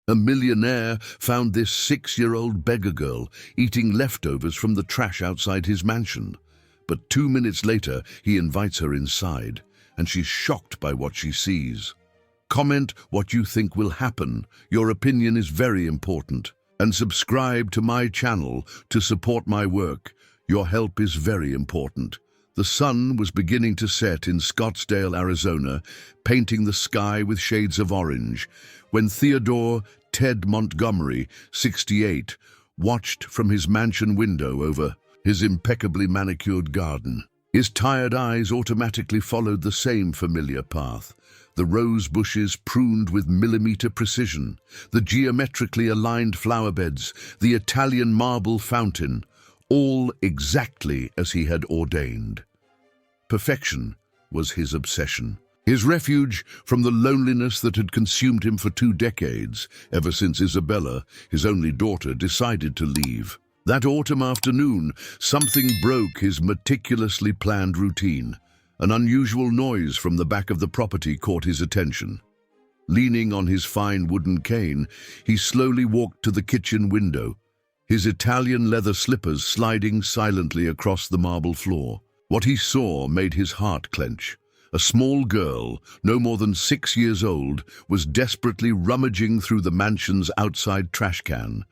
A millionaire found this 6-year-old beggar girl eating leftovers from the trash outside his mansion. But 2 minutes later, he invites her inside, and she's shocked by what she sees. Comment what you think will happen. Your opinion is very important. And subscribe to my channel to support my work. Your help is very important. The sun was beginning to set in Scottsdale, Arizona, painting the sky with shades of orange, when Theodore Ted Montgomery, 68, watched from his mansion window over his impeccably manicured garden. His tired eyes automatically followed the same familiar path. The rose bushes pruned with millimeter precision, the geometrically aligned flower beds, the Italian marble fountain, all exactly as he had ordained. Perfection was his obsession, his refuge from the loneliness that had consumed him for 2 decades, ever since Isabella, his only daughter, decided to leave. That autumn afternoon, something broke his meticulously planned routine. An unusual noise from the back of the property caught his attention. Leaning on his fine wooden cane, he slowly walked to the kitchen window, his Italian leather slippers sliding silently across the marble floor. What he saw made his heart clench. A small girl, no more than 6 years old, was desperately rummaging through the mansion's outside trash can.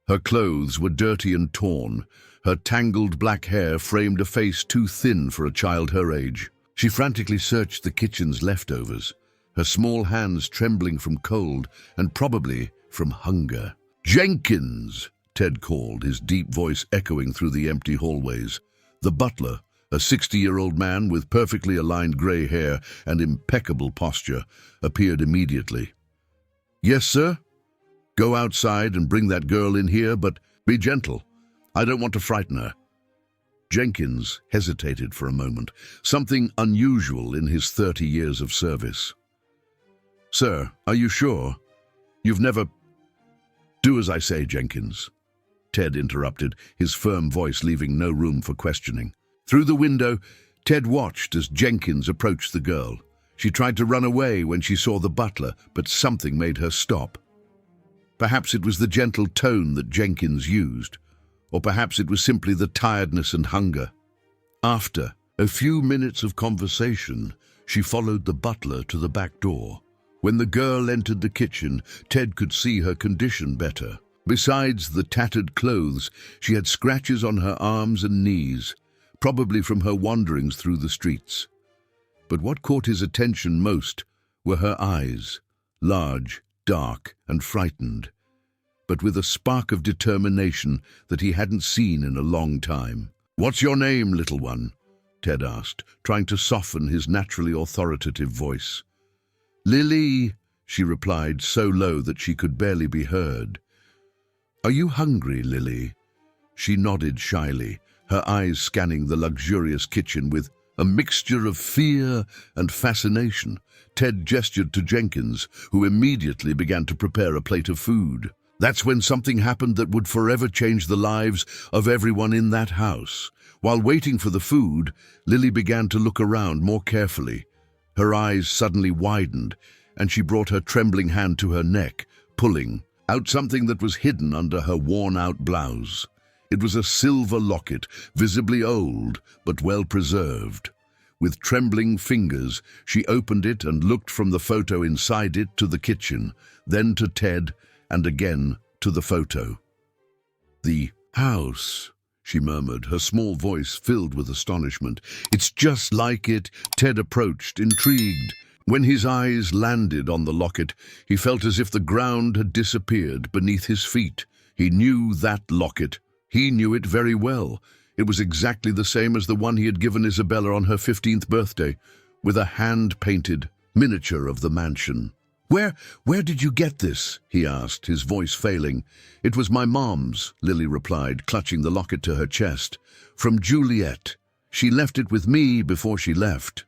Her clothes were dirty and torn. Her tangled black hair framed a face too thin for a child her age. She frantically searched the kitchen's leftovers, her small hands trembling from cold and probably from hunger. "Jenkins!" Ted called, his deep voice echoing through the empty hallways. The butler, a 60-year-old man with perfectly aligned gray hair and impeccable posture, appeared immediately. "Yes, sir? Go outside and bring that girl in here, but be gentle. I don't want to frighten her." Jenkins hesitated for a moment, something unusual in his 30 years of service. "Sir, are you sure? You've never—" "Do as I say, Jenkins," Ted interrupted, his firm voice leaving no room for questioning. Through the window, Ted watched as Jenkins approached the girl. She tried to run away when she saw the butler, but something made her stop. Perhaps it was the gentle tone that Jenkins used, or perhaps it was simply the tiredness and hunger. After a few minutes of conversation, she followed the butler to the back door. When the girl entered the kitchen, Ted could see her condition better. Besides the tattered clothes, she had scratches on her arms and knees, probably from her wanderings through the streets. But what caught his attention most were her eyes, large, dark, and frightened, but with a spark of determination that he hadn't seen in a long time. "What's your name, little one?" Ted asked, trying to soften his naturally authoritative voice. "Lily," she replied, so low that she could barely be heard. "Are you hungry, Lily?" She nodded shyly, her eyes scanning the luxurious kitchen with a mixture of fear and fascination. Ted gestured to Jenkins, who immediately began to prepare a plate of food. That's when something happened that would forever change the lives of everyone in that house. While waiting for the food, Lily began to look around more carefully. Her eyes suddenly widened, and she brought her trembling hand to her neck, pulling out something that was hidden under her worn-out blouse. It was a silver locket, visibly old, but well-preserved. With trembling fingers, she opened it and looked from the photo inside it to the kitchen, then to Ted, and again to the photo. "The house," she murmured, her small voice filled with astonishment. "It's just like it." Ted approached, intrigued. When his eyes landed on the locket, he felt as if the ground had disappeared beneath his feet. He knew that locket. He knew it very well. It was exactly the same as the one he had given Isabella on her 15th birthday, with a hand-painted miniature of the mansion. Where did you get this?" he asked, his voice failing. "It was my mom's," Lily replied, clutching the locket to her chest. "From Juliet. She left it with me before she left."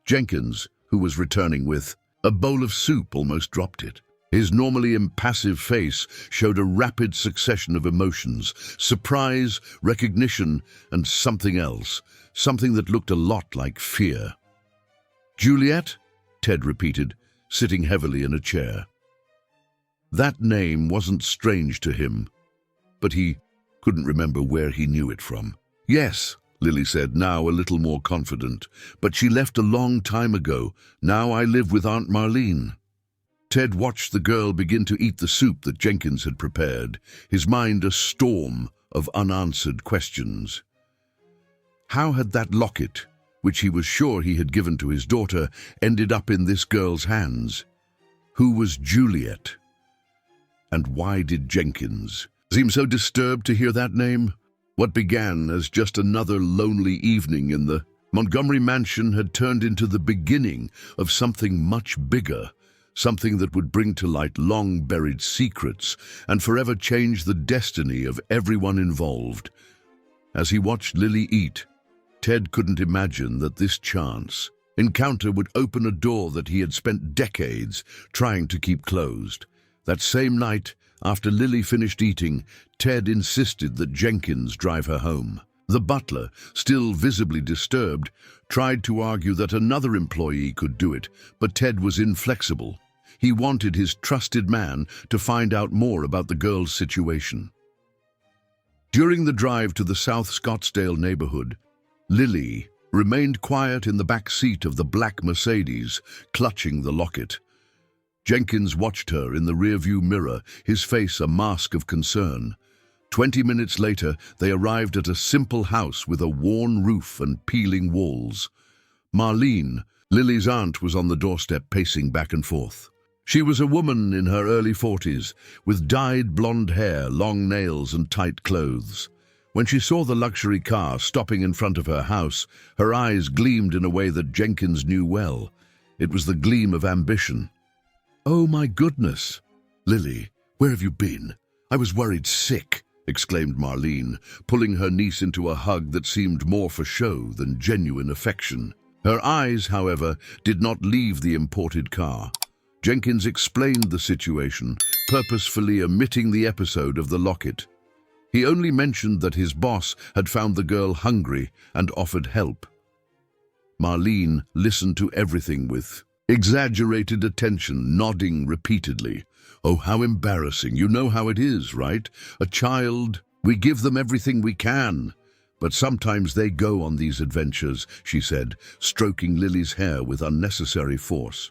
Jenkins, who was returning with a bowl of soup, almost dropped it. His normally impassive face showed a rapid succession of emotions: surprise, recognition, and something else, something that looked a lot like fear. "Juliet?" Ted repeated, sitting heavily in a chair. That name wasn't strange to him, but he couldn't remember where he knew it from. "Yes," Lily said, now a little more confident, "but she left a long time ago. Now I live with Aunt Marlene." Ted watched the girl begin to eat the soup that Jenkins had prepared, his mind a storm of unanswered questions. How had that locket, which he was sure he had given to his daughter, ended up in this girl's hands? Who was Juliet? And why did Jenkins seem so disturbed to hear that name? What began as just another lonely evening in the Montgomery mansion had turned into the beginning of something much bigger, something that would bring to light long-buried secrets and forever change the destiny of everyone involved. As he watched Lily eat, Ted couldn't imagine that this chance encounter would open a door that he had spent decades trying to keep closed. That same night, after Lily finished eating, Ted insisted that Jenkins drive her home. The butler, still visibly disturbed, tried to argue that another employee could do it, but Ted was inflexible. He wanted his trusted man to find out more about the girl's situation. During the drive to the South Scottsdale neighborhood, Lily remained quiet in the back seat of the black Mercedes, clutching the locket. Jenkins watched her in the rearview mirror, his face a mask of concern. 20 minutes later, they arrived at a simple house with a worn roof and peeling walls. Marlene, Lily's aunt, was on the doorstep pacing back and forth. She was a woman in her early 40s, with dyed blonde hair, long nails, and tight clothes. When she saw the luxury car stopping in front of her house, her eyes gleamed in a way that Jenkins knew well. It was the gleam of ambition. "Oh, my goodness! Lily, where have you been? I was worried sick," exclaimed Marlene, pulling her niece into a hug that seemed more for show than genuine affection. Her eyes, however, did not leave the imported car. Jenkins explained the situation, purposefully omitting the episode of the locket. He only mentioned that his boss had found the girl hungry and offered help. Marlene listened to everything with exaggerated attention, nodding repeatedly. "Oh, how embarrassing. You know how it is, right? A child, we give them everything we can. But sometimes they go on these adventures," she said, stroking Lily's hair with unnecessary force.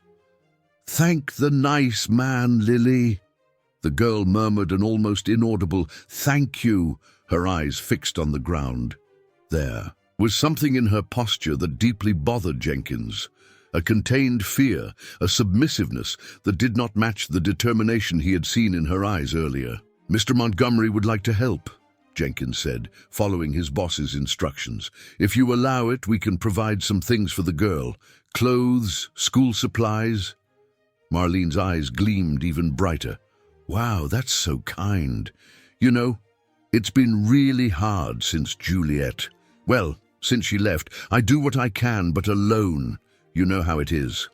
"Thank the nice man, Lily." The girl murmured an almost inaudible "thank you," her eyes fixed on the ground. There was something in her posture that deeply bothered Jenkins. A contained fear, a submissiveness that did not match the determination he had seen in her eyes earlier. "Mr. Montgomery would like to help," Jenkins said, following his boss's instructions. "If you allow it, we can provide some things for the girl. Clothes, school supplies." Marlene's eyes gleamed even brighter. "Wow, that's so kind. You know, it's been really hard since Juliet. Well, since she left. I do what I can, but alone. You know how it is."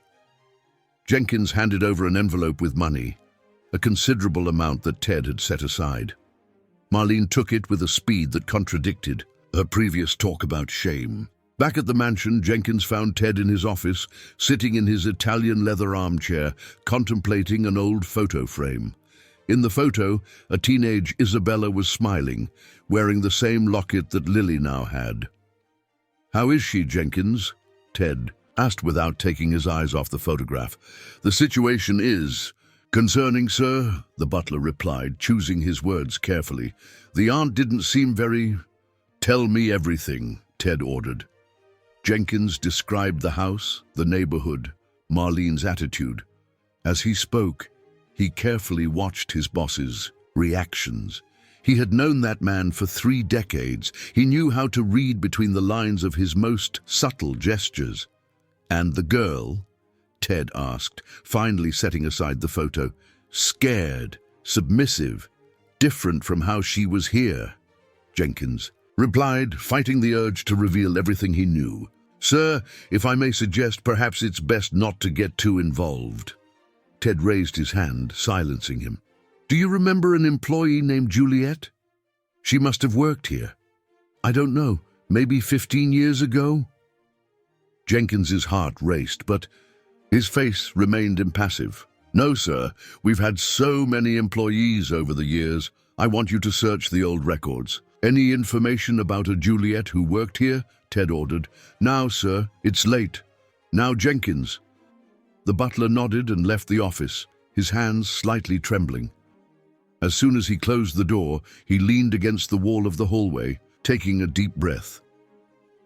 Jenkins handed over an envelope with money, a considerable amount that Ted had set aside. Marlene took it with a speed that contradicted her previous talk about shame. Back at the mansion, Jenkins found Ted in his office, sitting in his Italian leather armchair, contemplating an old photo frame. In the photo, a teenage Isabella was smiling, wearing the same locket that Lily now had. "How is she, Jenkins?" Ted asked without taking his eyes off the photograph. "The situation is concerning, sir," the butler replied, choosing his words carefully. "The aunt didn't seem very—" "Tell me everything," Ted ordered. Jenkins described the house, the neighborhood, Marlene's attitude. As he spoke, he carefully watched his boss's reactions. He had known that man for 3 decades. He knew how to read between the lines of his most subtle gestures. "And the girl?" Ted asked, finally setting aside the photo. "Scared, submissive, different from how she was here," Jenkins replied, fighting the urge to reveal everything he knew. "Sir, if I may suggest, perhaps it's best not to get too involved." Ted raised his hand, silencing him. "Do you remember an employee named Juliet? She must have worked here. I don't know, maybe 15 years ago?" Jenkins's heart raced, but his face remained impassive. No, sir. We've had so many employees over the years. I want you to search the old records. Any information about a Juliet who worked here? Ted ordered. Now, sir. It's late. Now, Jenkins. The butler nodded and left the office, his hands slightly trembling. As soon as he closed the door, he leaned against the wall of the hallway, taking a deep breath.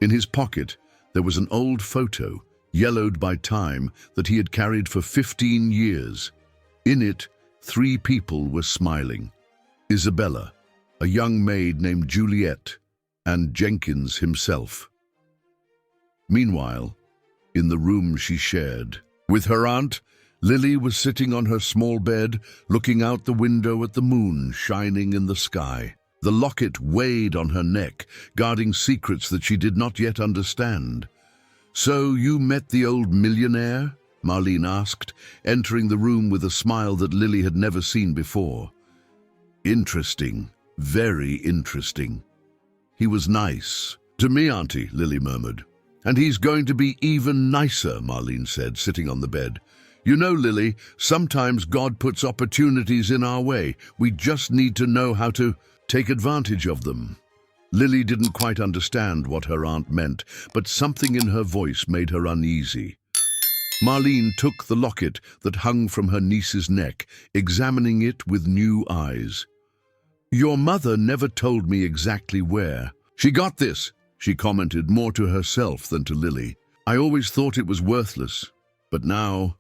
In his pocket, there was an old photo, yellowed by time, that he had carried for 15 years. In it, 3 people were smiling. Isabella, a young maid named Juliet, and Jenkins himself. Meanwhile, in the room she shared with her aunt, Lily was sitting on her small bed, looking out the window at the moon shining in the sky. The locket weighed on her neck, guarding secrets that she did not yet understand. "So you met the old millionaire?" Marlene asked, entering the room with a smile that Lily had never seen before. "Interesting, very interesting. He was nice." "To me, Auntie," Lily murmured. "And he's going to be even nicer," Marlene said, sitting on the bed. "You know, Lily, sometimes God puts opportunities in our way. We just need to know how to take advantage of them." Lily didn't quite understand what her aunt meant, but something in her voice made her uneasy. Marlene took the locket that hung from her niece's neck, examining it with new eyes. "Your mother never told me exactly where she got this," she commented, more to herself than to Lily. "I always thought it was worthless, but now—"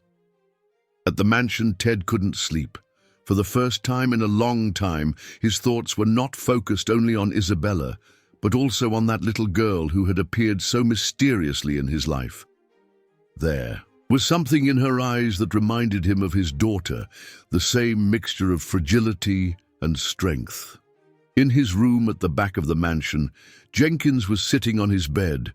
At the mansion, Ted couldn't sleep. For the first time in a long time, his thoughts were not focused only on Isabella, but also on that little girl who had appeared so mysteriously in his life. There was something in her eyes that reminded him of his daughter, the same mixture of fragility and strength. In his room at the back of the mansion, Jenkins was sitting on his bed,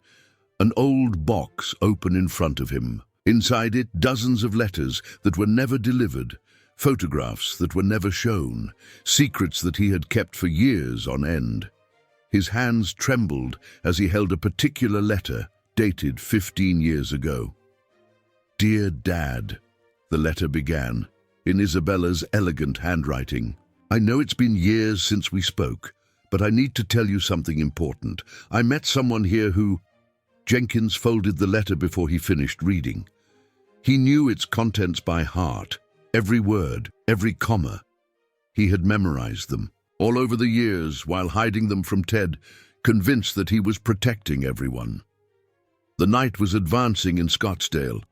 an old box open in front of him. Inside it, dozens of letters that were never delivered, photographs that were never shown, secrets that he had kept for years on end. His hands trembled as he held a particular letter, dated 15 years ago. "Dear Dad," the letter began, in Isabella's elegant handwriting. "I know it's been years since we spoke, but I need to tell you something important. I met someone here who—" Jenkins folded the letter before he finished reading. He knew its contents by heart, every word, every comma. He had memorized them, all over the years, while hiding them from Ted, convinced that he was protecting everyone. The night was advancing in Scottsdale,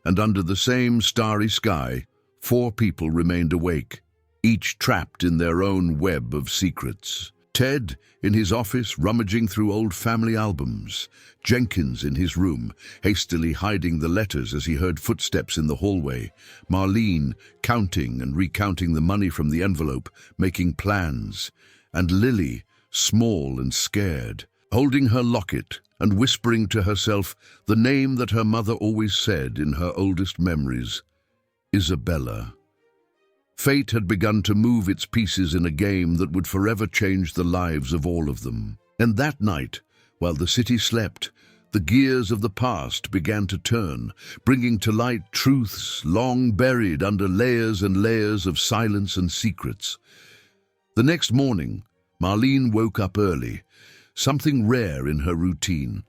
and under the same starry sky, 4 people remained awake, each trapped in their own web of secrets. Ted in his office, rummaging through old family albums. Jenkins in his room, hastily hiding the letters as he heard footsteps in the hallway. Marlene counting and recounting the money from the envelope, making plans. And Lily, small and scared, holding her locket and whispering to herself the name that her mother always said in her oldest memories, Isabella. Fate had begun to move its pieces in a game that would forever change the lives of all of them. And that night, while the city slept, the gears of the past began to turn, bringing to light truths long buried under layers and layers of silence and secrets. The next morning, Marlene woke up early, something rare in her routine.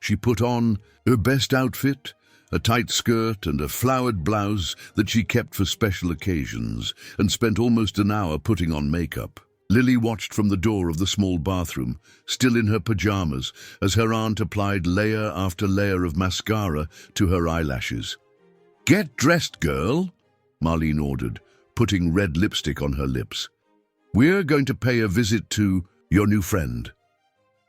She put on her best outfit, a tight skirt and a flowered blouse that she kept for special occasions, and spent almost an hour putting on makeup. Lily watched from the door of the small bathroom, still in her pajamas, as her aunt applied layer after layer of mascara to her eyelashes. "Get dressed, girl," Marlene ordered, putting red lipstick on her lips. "We're going to pay a visit to your new friend."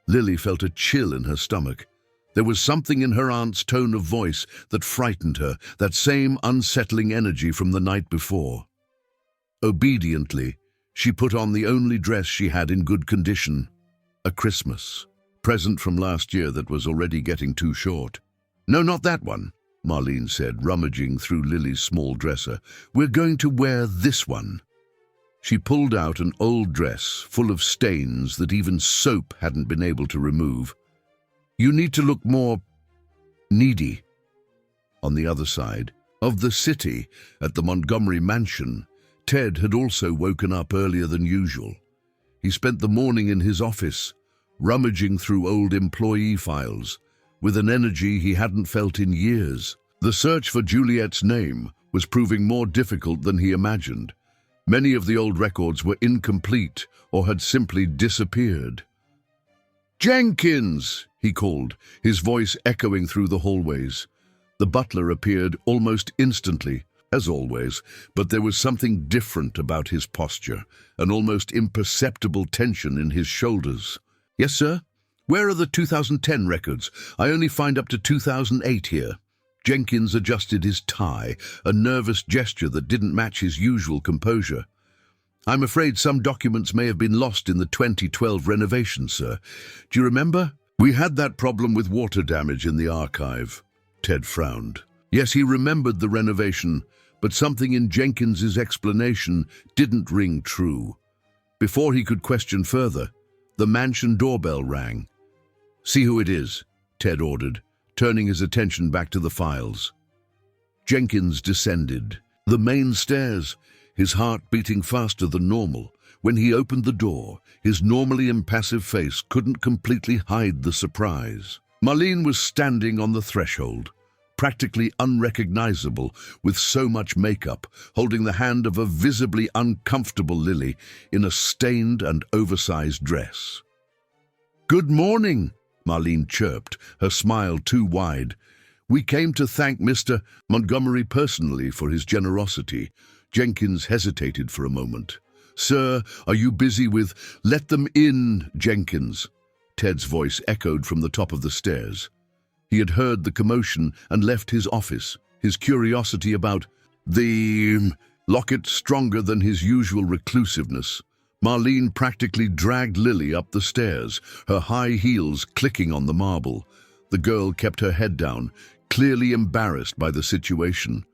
Lily felt a chill in her stomach. There was something in her aunt's tone of voice that frightened her, that same unsettling energy from the night before. Obediently, she put on the only dress she had in good condition, a Christmas present from last year that was already getting too short. "No, not that one," Marlene said, rummaging through Lily's small dresser. "We're going to wear this one." She pulled out an old dress full of stains that even soap hadn't been able to remove. "You need to look more needy." On the other side, Of the city, at the Montgomery mansion, Ted had also woken up earlier than usual. He spent the morning in his office, rummaging through old employee files, with an energy he hadn't felt in years. The search for Juliet's name was proving more difficult than he imagined. Many of the old records were incomplete or had simply disappeared. "Jenkins!" he called, his voice echoing through the hallways. The butler appeared almost instantly, as always, but there was something different about his posture, an almost imperceptible tension in his shoulders. "Yes, sir? Where are the 2010 records? I only find up to 2008 here." Jenkins adjusted his tie, a nervous gesture that didn't match his usual composure. "I'm afraid some documents may have been lost in the 2012 renovation, sir. Do you remember? We had that problem with water damage in the archive." Ted frowned. Yes, he remembered the renovation, but something in Jenkins's explanation didn't ring true. Before he could question further, the mansion doorbell rang. "See who it is," Ted ordered, turning his attention back to the files. Jenkins descended the main stairs, his heart beating faster than normal. When he opened the door, his normally impassive face couldn't completely hide the surprise. Marlene was standing on the threshold, practically unrecognizable with so much makeup, holding the hand of a visibly uncomfortable Lily in a stained and oversized dress. "Good morning," Marlene chirped, her smile too wide. "We came to thank Mr. Montgomery personally for his generosity." Jenkins hesitated for a moment. "Sir, are you busy with—" "Let them in, Jenkins." Ted's voice echoed from the top of the stairs. He had heard the commotion and left his office, his curiosity about the locket stronger than his usual reclusiveness. Marlene practically dragged Lily up the stairs, her high heels clicking on the marble. The girl kept her head down, clearly embarrassed by the situation.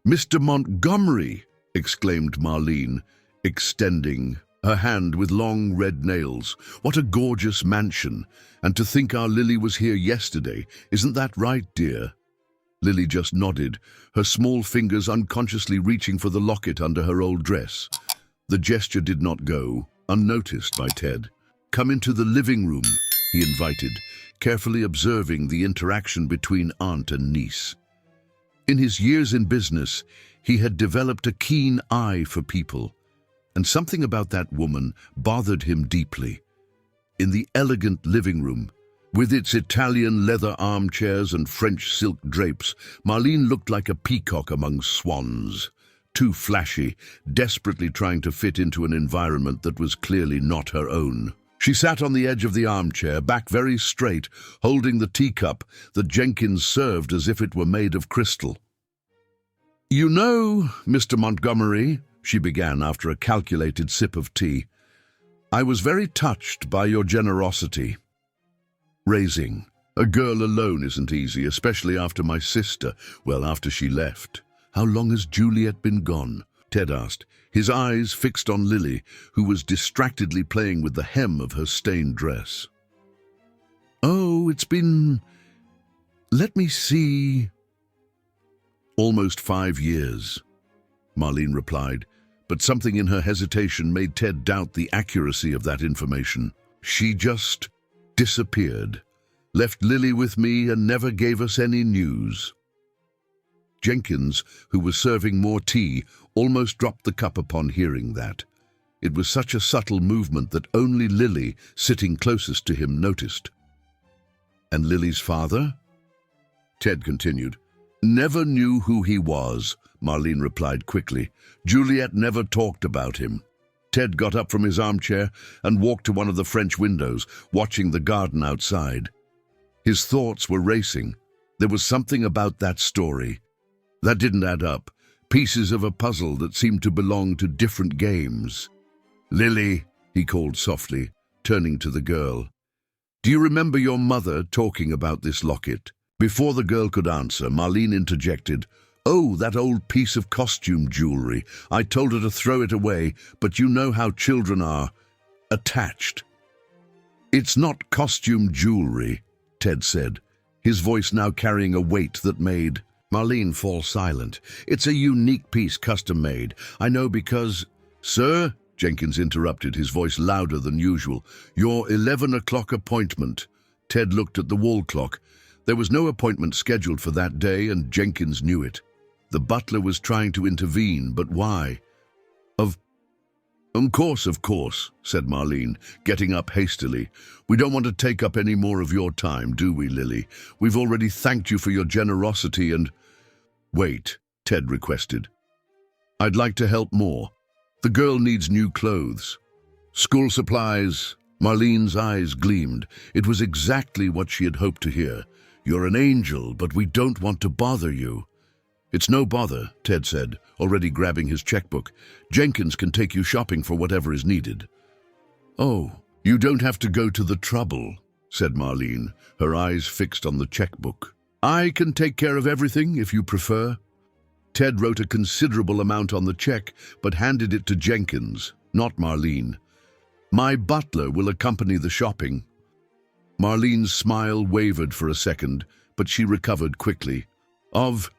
"Mr. Montgomery!" exclaimed Marlene, extending her hand with long red nails. "What a gorgeous mansion! And to think our Lily was here yesterday. Isn't that right, dear?" Lily just nodded, her small fingers unconsciously reaching for the locket under her old dress. The gesture did not go unnoticed by Ted. "Come into the living room," he invited, carefully observing the interaction between aunt and niece. In his years in business, he had developed a keen eye for people, and something about that woman bothered him deeply. In the elegant living room, with its Italian leather armchairs and French silk drapes, Marlene looked like a peacock among swans. Too flashy, desperately trying to fit into an environment that was clearly not her own. She sat on the edge of the armchair, back very straight, holding the teacup that Jenkins served as if it were made of crystal. "You know, Mr. Montgomery," she began after a calculated sip of tea, "I was very touched by your generosity. Raising a girl alone isn't easy, especially after my sister, well, after she left." "How long has Juliet been gone?" Ted asked, his eyes fixed on Lily, who was distractedly playing with the hem of her stained dress. "Oh, it's been... let me see... almost 5 years, Marlene replied, but something in her hesitation made Ted doubt the accuracy of that information. "She just disappeared, left Lily with me and never gave us any news." Jenkins, who was serving more tea, almost dropped the cup upon hearing that. It was such a subtle movement that only Lily, sitting closest to him, noticed. "And Lily's father?" Ted continued. "Never knew who he was," Marlene replied quickly. "Juliet never talked about him." Ted got up from his armchair and walked to one of the French windows, watching the garden outside. His thoughts were racing. There was something about that story that didn't add up, pieces of a puzzle that seemed to belong to different games. "Lily," he called softly, turning to the girl. "Do you remember your mother talking about this locket?" Before the girl could answer, Marlene interjected, "Oh, that old piece of costume jewelry. I told her to throw it away, but you know how children are. Attached." "It's not costume jewelry," Ted said, his voice now carrying a weight that made Marlene falls silent. It's a unique piece, custom-made. I know because... Sir, Jenkins interrupted, his voice louder than usual. Your 11 o'clock appointment. Ted looked at the wall clock. There was no appointment scheduled for that day, and Jenkins knew it. The butler was trying to intervene, but why? Of course, said Marlene, getting up hastily. We don't want to take up any more of your time, do we, Lily? We've already thanked you for your generosity and... Wait, Ted requested. I'd like to help more. The girl needs new clothes. School supplies. Marlene's eyes gleamed. It was exactly what she had hoped to hear. You're an angel, but we don't want to bother you. It's no bother, Ted said, already grabbing his checkbook. Jenkins can take you shopping for whatever is needed. Oh, you don't have to go to the trouble, said Marlene, her eyes fixed on the checkbook. I can take care of everything if you prefer. Ted wrote a considerable amount on the check, but handed it to Jenkins, not Marlene. My butler will accompany the shopping. Marlene's smile wavered for a second, but she recovered quickly. Of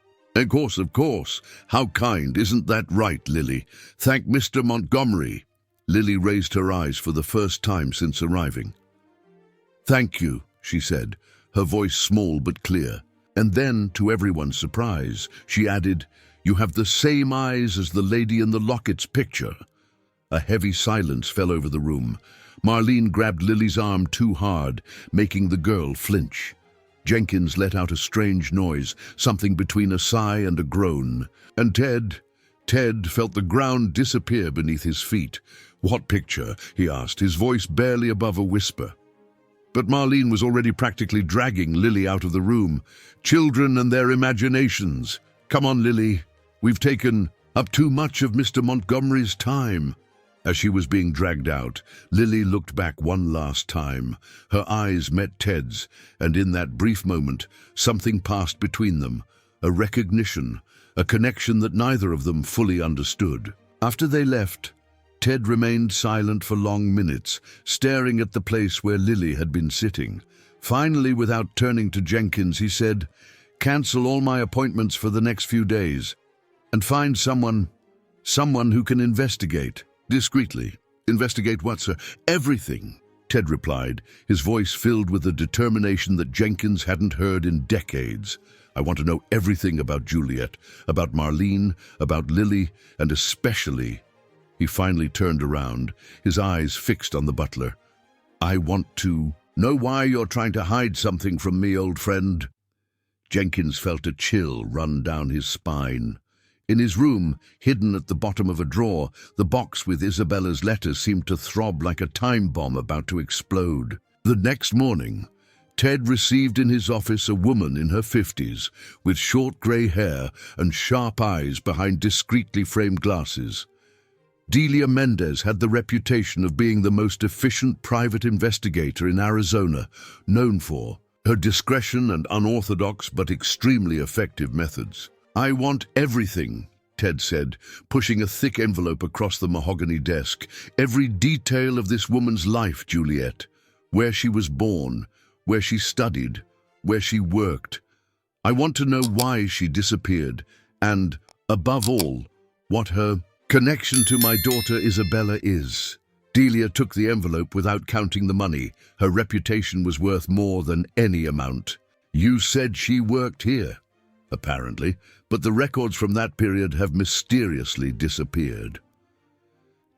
course. How kind, isn't that right, Lily? Thank Mr. Montgomery. Lily raised her eyes for the first time since arriving. Thank you, she said, her voice small but clear. And then, to everyone's surprise, she added, You have the same eyes as the lady in the locket's picture. A heavy silence fell over the room. Marlene grabbed Lily's arm too hard, making the girl flinch. Jenkins let out a strange noise, something between a sigh and a groan. And Ted felt the ground disappear beneath his feet. What picture? He asked, his voice barely above a whisper. But Marlene was already practically dragging Lily out of the room. Children and their imaginations. Come on, Lily. We've taken up too much of Mr. Montgomery's time. As she was being dragged out, Lily looked back one last time. Her eyes met Ted's, and in that brief moment, something passed between them. A recognition, a connection that neither of them fully understood. After they left, Ted remained silent for long minutes, staring at the place where Lily had been sitting. Finally, without turning to Jenkins, he said, Cancel all my appointments for the next few days, and find someone who can investigate. Discreetly. Investigate what, sir? Everything, Ted replied, his voice filled with a determination that Jenkins hadn't heard in decades. I want to know everything about Juliet, about Marlene, about Lily, and especially... He finally turned around, his eyes fixed on the butler. I want to know why you're trying to hide something from me, old friend. Jenkins felt a chill run down his spine. In his room, hidden at the bottom of a drawer, the box with Isabella's letters seemed to throb like a time bomb about to explode. The next morning, Ted received in his office a woman in her 50s, with short grey hair and sharp eyes behind discreetly framed glasses. Delia Mendez had the reputation of being the most efficient private investigator in Arizona, known for her discretion and unorthodox but extremely effective methods. I want everything, Ted said, pushing a thick envelope across the mahogany desk. Every detail of this woman's life, Juliet. Where she was born, where she studied, where she worked. I want to know why she disappeared, and, above all, what her connection to my daughter Isabella is. Delia took the envelope without counting the money. Her reputation was worth more than any amount. You said she worked here, apparently, but the records from that period have mysteriously disappeared.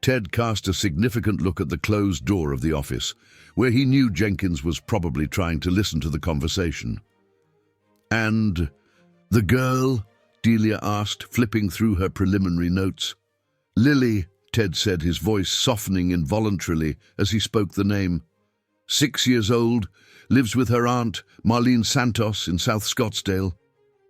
Ted cast a significant look at the closed door of the office, where he knew Jenkins was probably trying to listen to the conversation. And the girl? Delia asked, flipping through her preliminary notes. Lily, Ted said, his voice softening involuntarily as he spoke the name. 6 years old, lives with her aunt, Marlene Santos, in South Scottsdale.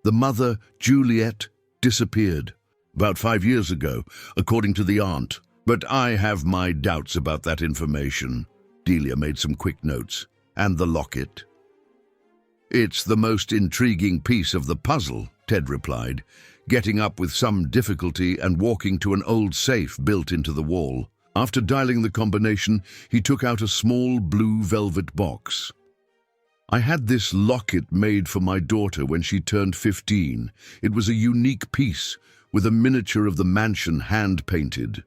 The mother, Juliet, disappeared about 5 years ago, according to the aunt. But I have my doubts about that information. Delia made some quick notes. And the locket? It's the most intriguing piece of the puzzle, Ted replied, getting up with some difficulty and walking to an old safe built into the wall. After dialing the combination, he took out a small blue velvet box. I had this locket made for my daughter when she turned 15. It was a unique piece, with a miniature of the mansion hand-painted.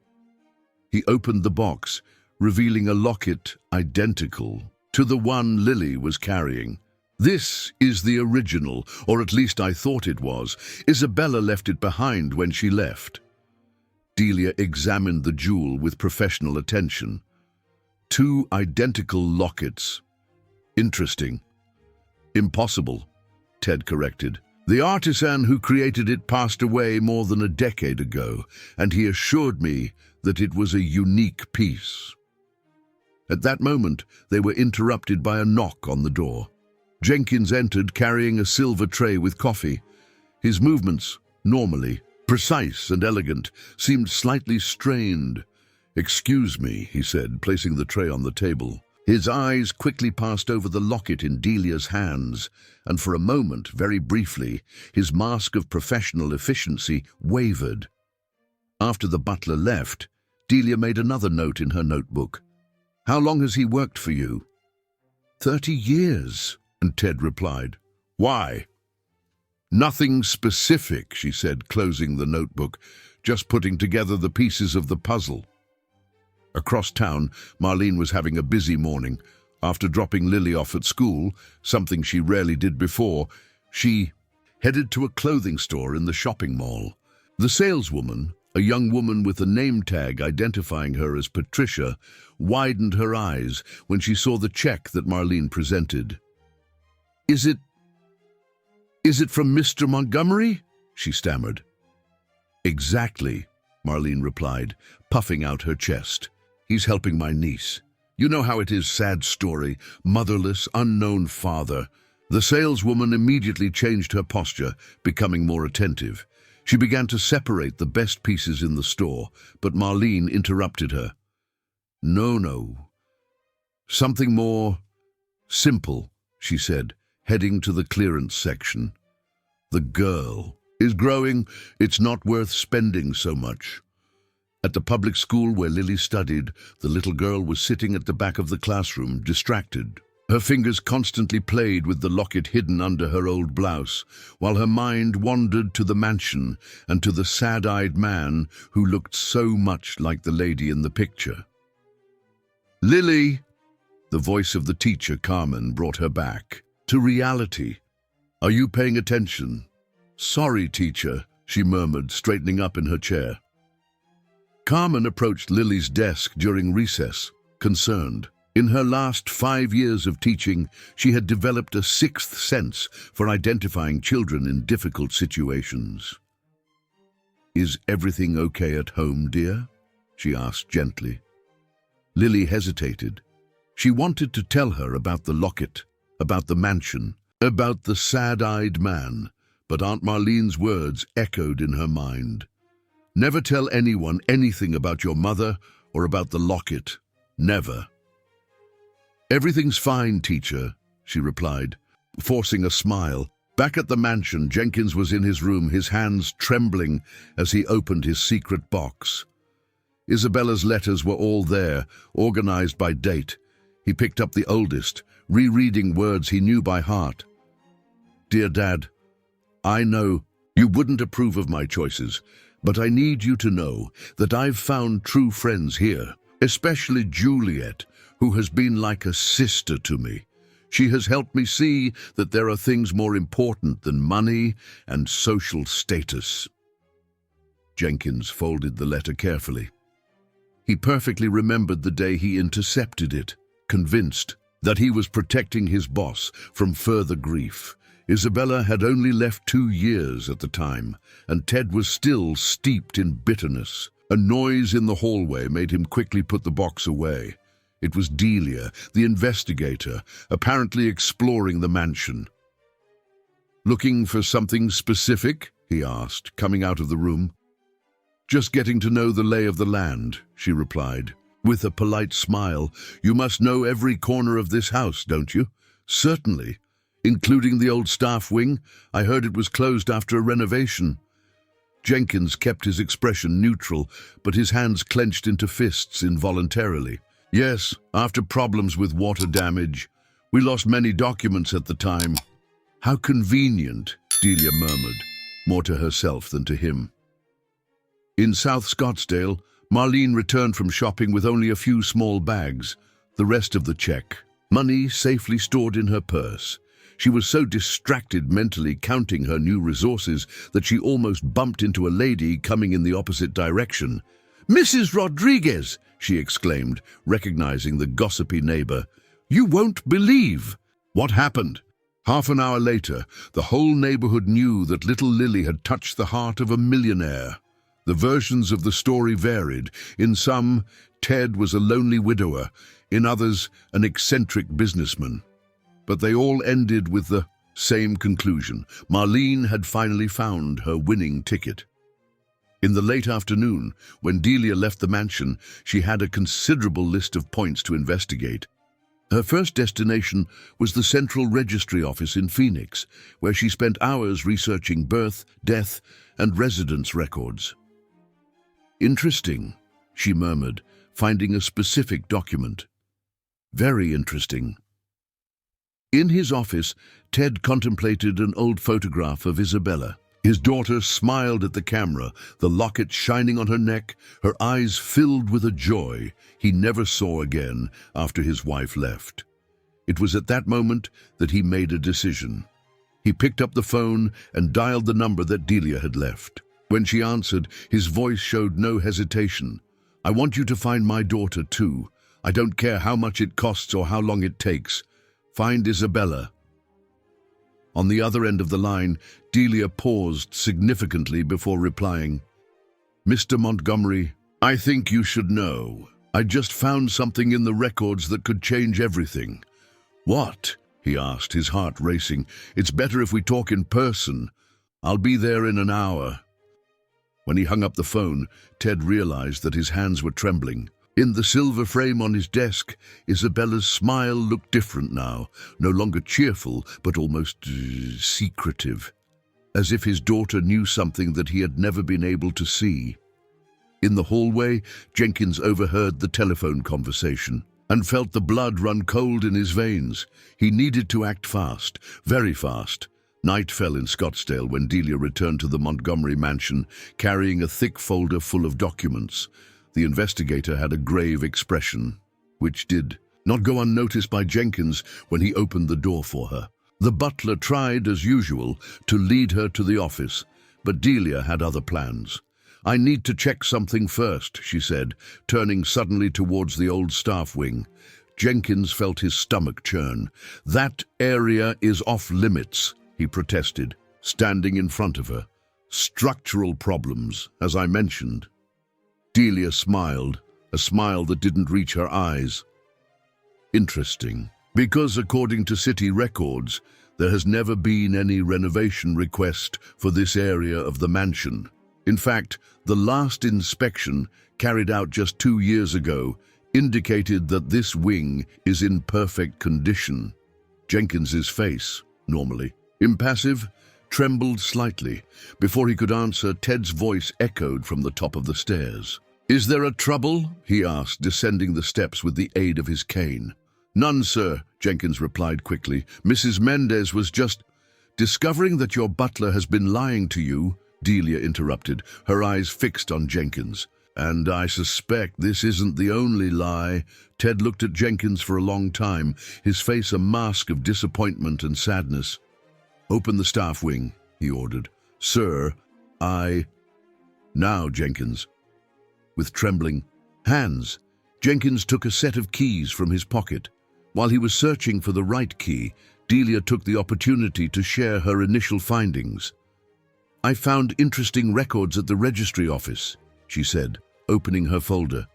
He opened the box, revealing a locket identical to the one Lily was carrying. This is the original, or at least I thought it was. Isabella left it behind when she left. Delia examined the jewel with professional attention. 2 identical lockets. Interesting. Impossible, Ted corrected. The artisan who created it passed away more than a decade ago, and he assured me that it was a unique piece. At that moment, they were interrupted by a knock on the door. Jenkins entered carrying a silver tray with coffee. His movements, normally precise and elegant, seemed slightly strained. "Excuse me," he said, placing the tray on the table. His eyes quickly passed over the locket in Delia's hands, and for a moment, very briefly, his mask of professional efficiency wavered. After the butler left, Delia made another note in her notebook. "How long has he worked for you?" 30 years, and Ted replied. "Why?" "Nothing specific," she said, closing the notebook, "just putting together the pieces of the puzzle." Across town, Marlene was having a busy morning. After dropping Lily off at school, something she rarely did before, she headed to a clothing store in the shopping mall. The saleswoman, a young woman with a name tag identifying her as Patricia, widened her eyes when she saw the check that Marlene presented. Is it from Mr. Montgomery?" she stammered. "Exactly," Marlene replied, puffing out her chest. "He's helping my niece. You know how it is, sad story, motherless, unknown father." The saleswoman immediately changed her posture, becoming more attentive. She began to separate the best pieces in the store, but Marlene interrupted her. No. Something more simple," she said, heading to the clearance section. "The girl is growing. It's not worth spending so much." At the public school where Lily studied, the little girl was sitting at the back of the classroom, distracted. Her fingers constantly played with the locket hidden under her old blouse, while her mind wandered to the mansion and to the sad-eyed man who looked so much like the lady in the picture. "Lily!" The voice of the teacher, Carmen, brought her back to reality. "Are you paying attention?" "Sorry, teacher," she murmured, straightening up in her chair. Carmen approached Lily's desk during recess, concerned. In her last 5 years of teaching, she had developed a sixth sense for identifying children in difficult situations. "Is everything okay at home, dear?" she asked gently. Lily hesitated. She wanted to tell her about the locket, about the mansion, about the sad-eyed man, but Aunt Marlene's words echoed in her mind. "Never tell anyone anything about your mother or about the locket. Never." "Everything's fine, teacher," she replied, forcing a smile. Back at the mansion, Jenkins was in his room, his hands trembling as he opened his secret box. Isabella's letters were all there, organized by date. He picked up the oldest, rereading words he knew by heart. "Dear Dad, I know you wouldn't approve of my choices, but I need you to know that I've found true friends here, especially Juliet, who has been like a sister to me. She has helped me see that there are things more important than money and social status." Jenkins folded the letter carefully. He perfectly remembered the day he intercepted it, convinced that he was protecting his boss from further grief. Isabella had only left 2 years at the time, and Ted was still steeped in bitterness. A noise in the hallway made him quickly put the box away. It was Delia, the investigator, apparently exploring the mansion. "Looking for something specific?" he asked, coming out of the room. "Just getting to know the lay of the land," she replied. With a polite smile, "You must know every corner of this house, don't you?" "Certainly. Including the old staff wing. I heard it was closed after a renovation." Jenkins kept his expression neutral, but his hands clenched into fists involuntarily. "Yes, after problems with water damage. We lost many documents at the time. How convenient, Delia murmured, more to herself than to him. In South Scottsdale, Marlene returned from shopping with only a few small bags, the rest of the check, money safely stored in her purse. She was so distracted mentally counting her new resources that she almost bumped into a lady coming in the opposite direction. "Mrs. Rodriguez!" she exclaimed, recognizing the gossipy neighbor. "You won't believe!" "What happened?" Half an hour later, the whole neighborhood knew that little Lily had touched the heart of a millionaire. The versions of the story varied. In some, Ted was a lonely widower. In others, an eccentric businessman. But they all ended with the same conclusion. Marlene had finally found her winning ticket. In the late afternoon, when Delia left the mansion, she had a considerable list of points to investigate. Her first destination was the Central Registry Office in Phoenix, where she spent hours researching birth, death, and residence records. "Interesting," she murmured, finding a specific document. "Very interesting." In his office, Ted contemplated an old photograph of Isabella. His daughter smiled at the camera, the locket shining on her neck, her eyes filled with a joy he never saw again after his wife left. It was at that moment that he made a decision. He picked up the phone and dialed the number that Delia had left. When she answered, his voice showed no hesitation. "I want you to find my daughter too. I don't care how much it costs or how long it takes. Find Isabella." On the other end of the line, Delia paused significantly before replying. "Mr. Montgomery, I think you should know. I just found something in the records that could change everything." "What?" he asked, his heart racing. "It's better if we talk in person. I'll be there in an hour." When he hung up the phone, Ted realized that his hands were trembling. In the silver frame on his desk, Isabella's smile looked different now, no longer cheerful, but almost secretive, as if his daughter knew something that he had never been able to see. In the hallway, Jenkins overheard the telephone conversation and felt the blood run cold in his veins. He needed to act fast, very fast. Night fell in Scottsdale when Delia returned to the Montgomery mansion, carrying a thick folder full of documents. The investigator had a grave expression, which did not go unnoticed by Jenkins when he opened the door for her. The butler tried, as usual, to lead her to the office, but Delia had other plans. "I need to check something first," she said, turning suddenly towards the old staff wing. Jenkins felt his stomach churn. "That area is off limits," he protested, standing in front of her. "Structural problems, as I mentioned." Delia smiled, a smile that didn't reach her eyes. "Interesting. Because according to city records, there has never been any renovation request for this area of the mansion. In fact, the last inspection, carried out just 2 years ago, indicated that this wing is in perfect condition." Jenkins's face, normally impassive, trembled slightly. Before he could answer, Ted's voice echoed from the top of the stairs. "Is there a trouble?" he asked, descending the steps with the aid of his cane. "None, sir," Jenkins replied quickly. "Mrs. Mendez was just—" "Discovering that your butler has been lying to you," Delia interrupted, her eyes fixed on Jenkins. "And I suspect this isn't the only lie." Ted looked at Jenkins for a long time, his face a mask of disappointment and sadness. "Open the staff wing," he ordered. "Sir, Now, Jenkins." With trembling hands, Jenkins took a set of keys from his pocket. While he was searching for the right key, Delia took the opportunity to share her initial findings. "I found interesting records at the registry office," she said, opening her folder.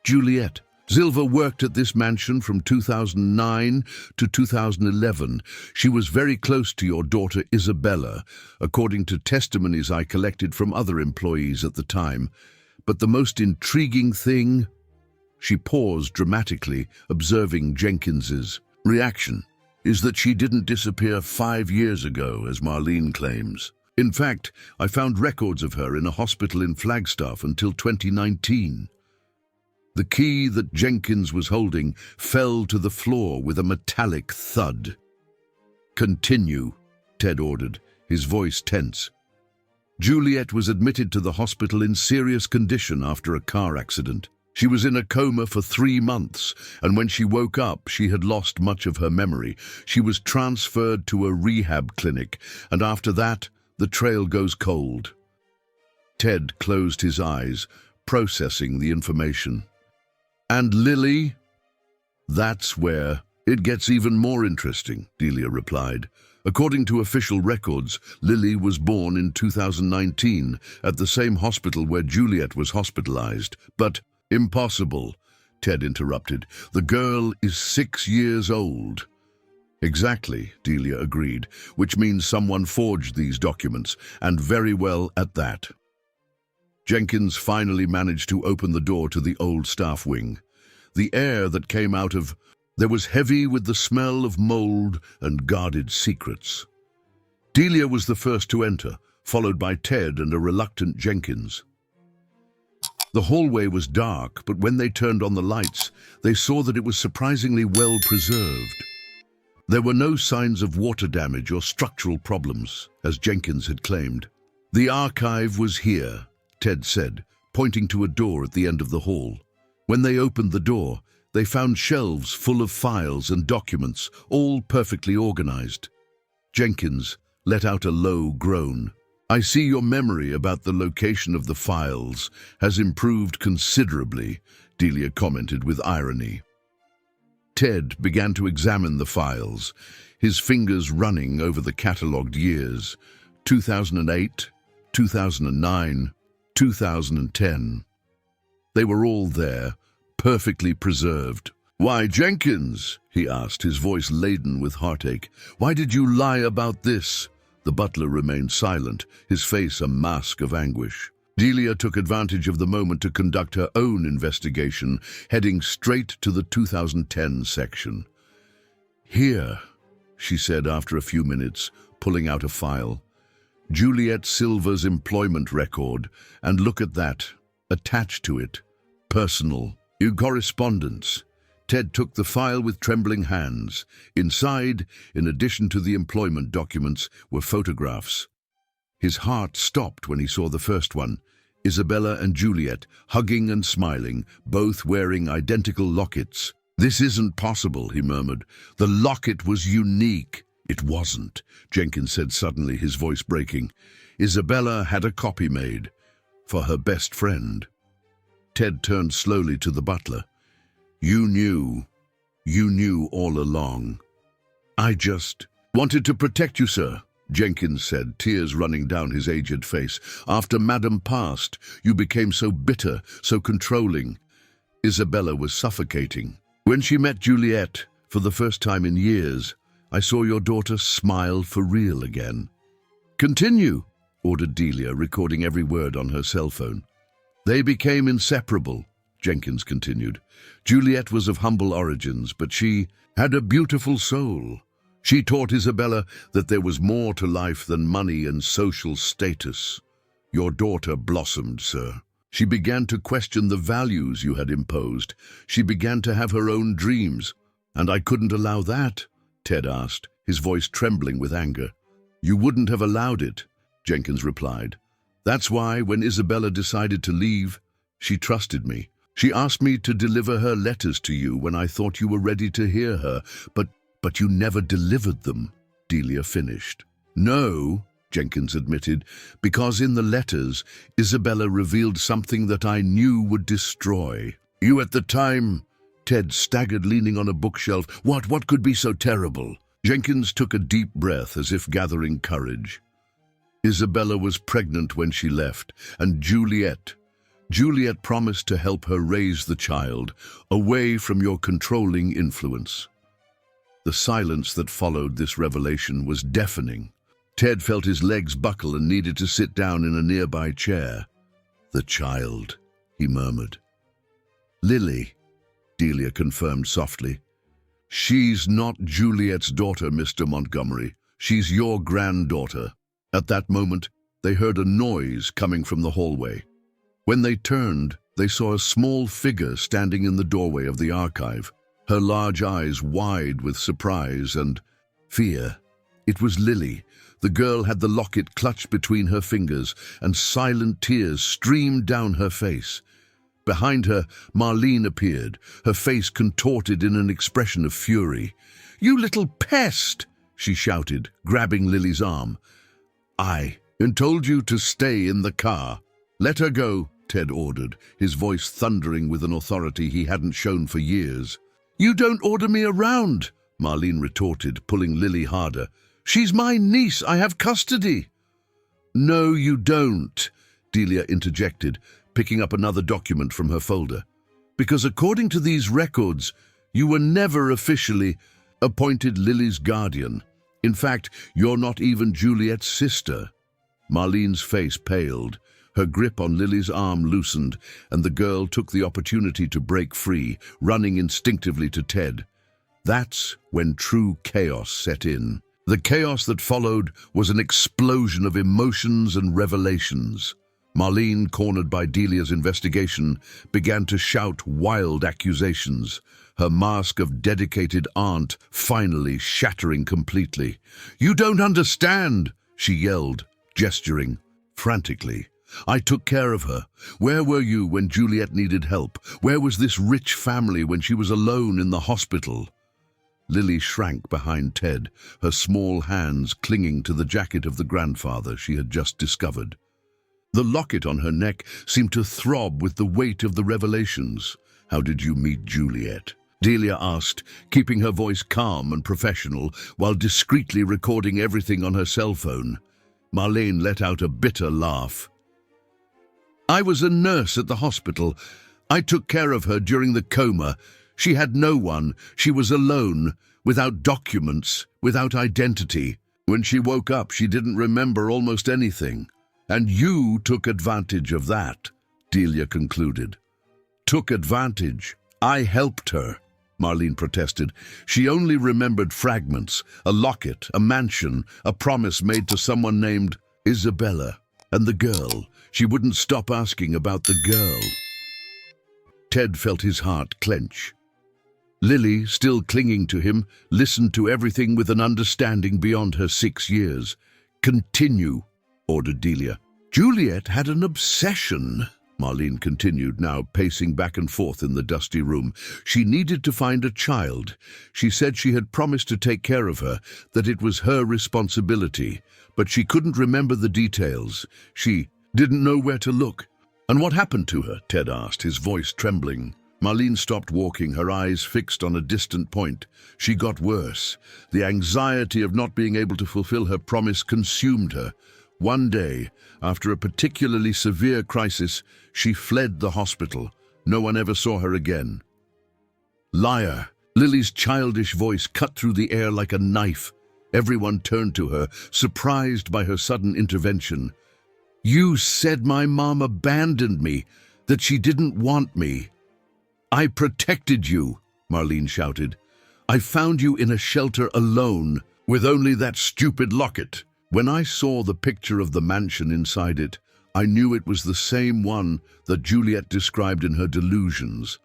"Juliet Silva worked at this mansion from 2009 to 2011. She was very close to your daughter Isabella, according to testimonies I collected from other employees at the time. But the most intriguing thing—" She paused dramatically, observing Jenkins's reaction, "is that she didn't disappear 5 years ago, as Marlene claims. In fact, I found records of her in a hospital in Flagstaff until 2019. The key that Jenkins was holding fell to the floor with a metallic thud. "Continue," Ted ordered, his voice tense. Juliet was admitted to the hospital in serious condition after a car accident. She was in a coma for 3 months, and when she woke up, she had lost much of her memory. She was transferred to a rehab clinic, and after that, the trail goes cold. Ted closed his eyes, processing the information. "And Lily?" "That's where it gets even more interesting," Delia replied. "According to official records, Lily was born in 2019 at the same hospital where Juliet was hospitalized. But impossible," Ted interrupted. "The girl is 6 years old." "Exactly," Delia agreed, "which means someone forged these documents, and very well at that." Jenkins finally managed to open the door to the old staff wing. The air that came out of there was heavy with the smell of mold and guarded secrets. Delia was the first to enter, followed by Ted and a reluctant Jenkins. The hallway was dark, but when they turned on the lights, they saw that it was surprisingly well preserved. There were no signs of water damage or structural problems, as Jenkins had claimed. "The archive was here," Ted said, pointing to a door at the end of the hall. When they opened the door, they found shelves full of files and documents, all perfectly organized. Jenkins let out a low groan. "I see your memory about the location of the files has improved considerably," Delia commented with irony. Ted began to examine the files, his fingers running over the catalogued years: 2008, 2009, 2010. They were all there, perfectly preserved. "Why, Jenkins," he asked, his voice laden with heartache, "why did you lie about this?" The butler remained silent, his face a mask of anguish. Delia took advantage of the moment to conduct her own investigation, heading straight to the 2010 section. "Here," she said after a few minutes, pulling out a file. "Juliet Silver's employment record, and look at that, attached to it, personal correspondence." Ted took the file with trembling hands. Inside, in addition to the employment documents, were photographs. His heart stopped when he saw the first one: Isabella and Juliet, hugging and smiling, both wearing identical lockets. "This isn't possible," he murmured. "The locket was unique." "It wasn't," Jenkins said suddenly, his voice breaking. "Isabella had a copy made for her best friend." Ted turned slowly to the butler. You knew all along." "I just wanted to protect you, sir," Jenkins said, tears running down his aged face. "After Madam passed, you became so bitter, so controlling." Isabella was suffocating. "When she met Juliet, for the first time in years, I saw your daughter smile for real again." "Continue," ordered Delia, recording every word on her cell phone. "They became inseparable," Jenkins continued. "Juliet was of humble origins, but she had a beautiful soul. She taught Isabella that there was more to life than money and social status. Your daughter blossomed, sir. She began to question the values you had imposed. She began to have her own dreams. And I couldn't allow that?" Ted asked, his voice trembling with anger. "You wouldn't have allowed it," Jenkins replied. "That's why, when Isabella decided to leave, she trusted me. She asked me to deliver her letters to you when I thought you were ready to hear her, but you never delivered them," Delia finished. "No," Jenkins admitted, "because in the letters, Isabella revealed something that I knew would destroy you at the time." Ted staggered, leaning on a bookshelf. What could be so terrible?" Jenkins took a deep breath as if gathering courage. "Isabella was pregnant when she left, and Juliet promised to help her raise the child, away from your controlling influence." The silence that followed this revelation was deafening. Ted felt his legs buckle and needed to sit down in a nearby chair. "The child," he murmured. "Lily," Delia confirmed softly. "She's not Juliet's daughter, Mr. Montgomery. She's your granddaughter." At that moment, they heard a noise coming from the hallway. When they turned, they saw a small figure standing in the doorway of the archive, her large eyes wide with surprise and fear. It was Lily. The girl had the locket clutched between her fingers, and silent tears streamed down her face. Behind her, Marlene appeared, her face contorted in an expression of fury. "You little pest!" she shouted, grabbing Lily's arm. "I told you to stay in the car." "Let her go," Ted ordered, his voice thundering with an authority he hadn't shown for years. "You don't order me around," Marlene retorted, pulling Lily harder. "She's my niece. I have custody." "No, you don't," Delia interjected, picking up another document from her folder. "Because according to these records, you were never officially appointed Lily's guardian. In fact, you're not even Juliet's sister." Marlene's face paled. Her grip on Lily's arm loosened, and the girl took the opportunity to break free, running instinctively to Ted. That's when true chaos set in. The chaos that followed was an explosion of emotions and revelations. Marlene, cornered by Delia's investigation, began to shout wild accusations, her mask of dedicated aunt finally shattering completely. "You don't understand," she yelled, gesturing frantically. "I took care of her. Where were you when Juliet needed help? Where was this rich family when she was alone in the hospital?" Lily shrank behind Ted, her small hands clinging to the jacket of the grandfather she had just discovered. The locket on her neck seemed to throb with the weight of the revelations. "How did you meet Juliet?" Delia asked, keeping her voice calm and professional while discreetly recording everything on her cell phone. Marlene let out a bitter laugh. "I was a nurse at the hospital. I took care of her during the coma. She had no one. She was alone, without documents, without identity. When she woke up, she didn't remember almost anything. And you took advantage of that," Delia concluded. "Took advantage? I helped her," Marlene protested. "She only remembered fragments, a locket, a mansion, a promise made to someone named Isabella. And the girl. She wouldn't stop asking about the girl." Ted felt his heart clench. Lily, still clinging to him, listened to everything with an understanding beyond her 6 years. "Continue," ordered Delia. "Juliet had an obsession," Marlene continued, now pacing back and forth in the dusty room. "She needed to find a child. She said she had promised to take care of her, that it was her responsibility. But she couldn't remember the details. She didn't know where to look." "And what happened to her?" Ted asked, his voice trembling. Marlene stopped walking, her eyes fixed on a distant point. "She got worse. The anxiety of not being able to fulfill her promise consumed her. One day, after a particularly severe crisis, she fled the hospital. No one ever saw her again." "Liar!" Lily's childish voice cut through the air like a knife. Everyone turned to her, surprised by her sudden intervention. "You said my mom abandoned me, that she didn't want me." "I protected you," Marlene shouted. "I found you in a shelter alone, with only that stupid locket. When I saw the picture of the mansion inside it, I knew it was the same one that Juliet described in her delusions.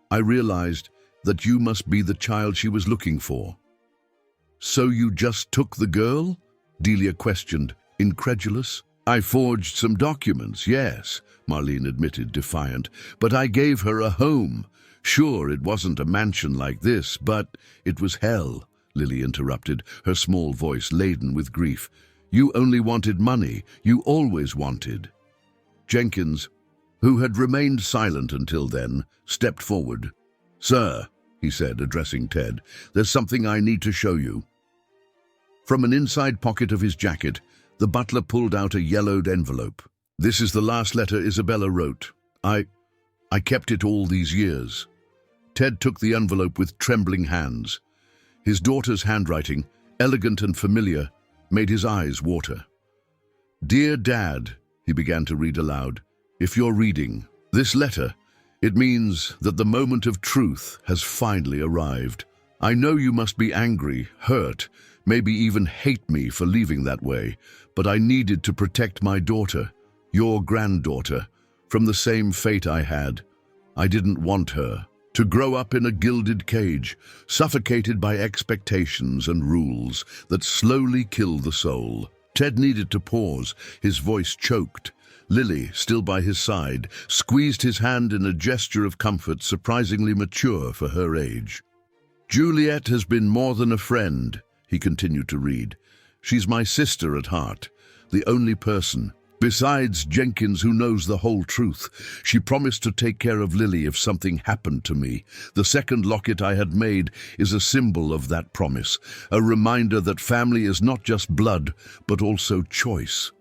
I realized that you must be the child she was looking for." "So you just took the girl?" Delia questioned, incredulous. "I forged some documents, yes," Marlene admitted, defiant. "But I gave her a home. Sure, it wasn't a mansion like this, but it was hell," Lily interrupted, her small voice laden with grief. "You only wanted money. You always wanted." Jenkins, who had remained silent until then, stepped forward. "Sir," he said, addressing Ted, "there's something I need to show you." From an inside pocket of his jacket, the butler pulled out a yellowed envelope. "This is the last letter Isabella wrote. I kept it all these years." Ted took the envelope with trembling hands. His daughter's handwriting, elegant and familiar, made his eyes water. "Dear Dad," he began to read aloud, "if you're reading this letter, it means that the moment of truth has finally arrived. I know you must be angry, hurt, maybe even hate me for leaving that way, but I needed to protect my daughter, your granddaughter, from the same fate I had. I didn't want her to grow up in a gilded cage, suffocated by expectations and rules that slowly kill the soul. Ted needed to pause, his voice choked. Lily, still by his side, squeezed his hand in a gesture of comfort surprisingly mature for her age. Juliet has been more than a friend, he continued to read. She's my sister at heart, the only person, besides Jenkins, who knows the whole truth. She promised to take care of Lily if something happened to me. The second locket I had made is a symbol of that promise, a reminder that family is not just blood, but also choice.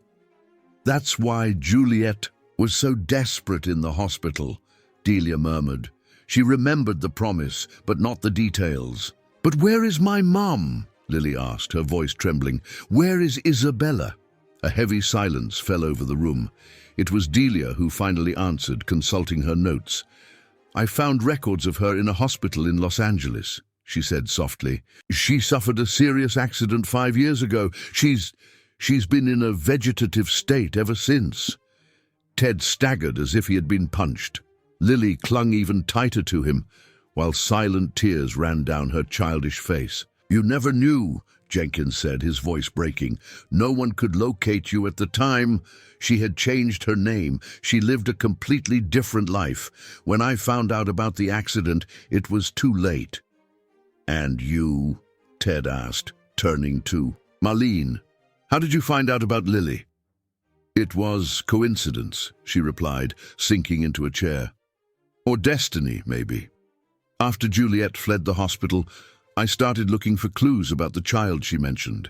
That's why Juliet was so desperate in the hospital, Delia murmured. She remembered the promise, but not the details. But where is my mum? Lily asked, her voice trembling. Where is Isabella? A heavy silence fell over the room. It was Delia who finally answered, consulting her notes. I found records of her in a hospital in Los Angeles, she said softly. She suffered a serious accident 5 years ago. She's been in a vegetative state ever since. Ted staggered as if he had been punched. Lily clung even tighter to him, while silent tears ran down her childish face. You never knew, Jenkins said, his voice breaking. No one could locate you at the time. She had changed her name. She lived a completely different life. When I found out about the accident, it was too late. And you? Ted asked, turning to Marlene. How did you find out about Lily? It was coincidence, she replied, sinking into a chair. Or destiny, maybe. After Juliet fled the hospital, I started looking for clues about the child she mentioned.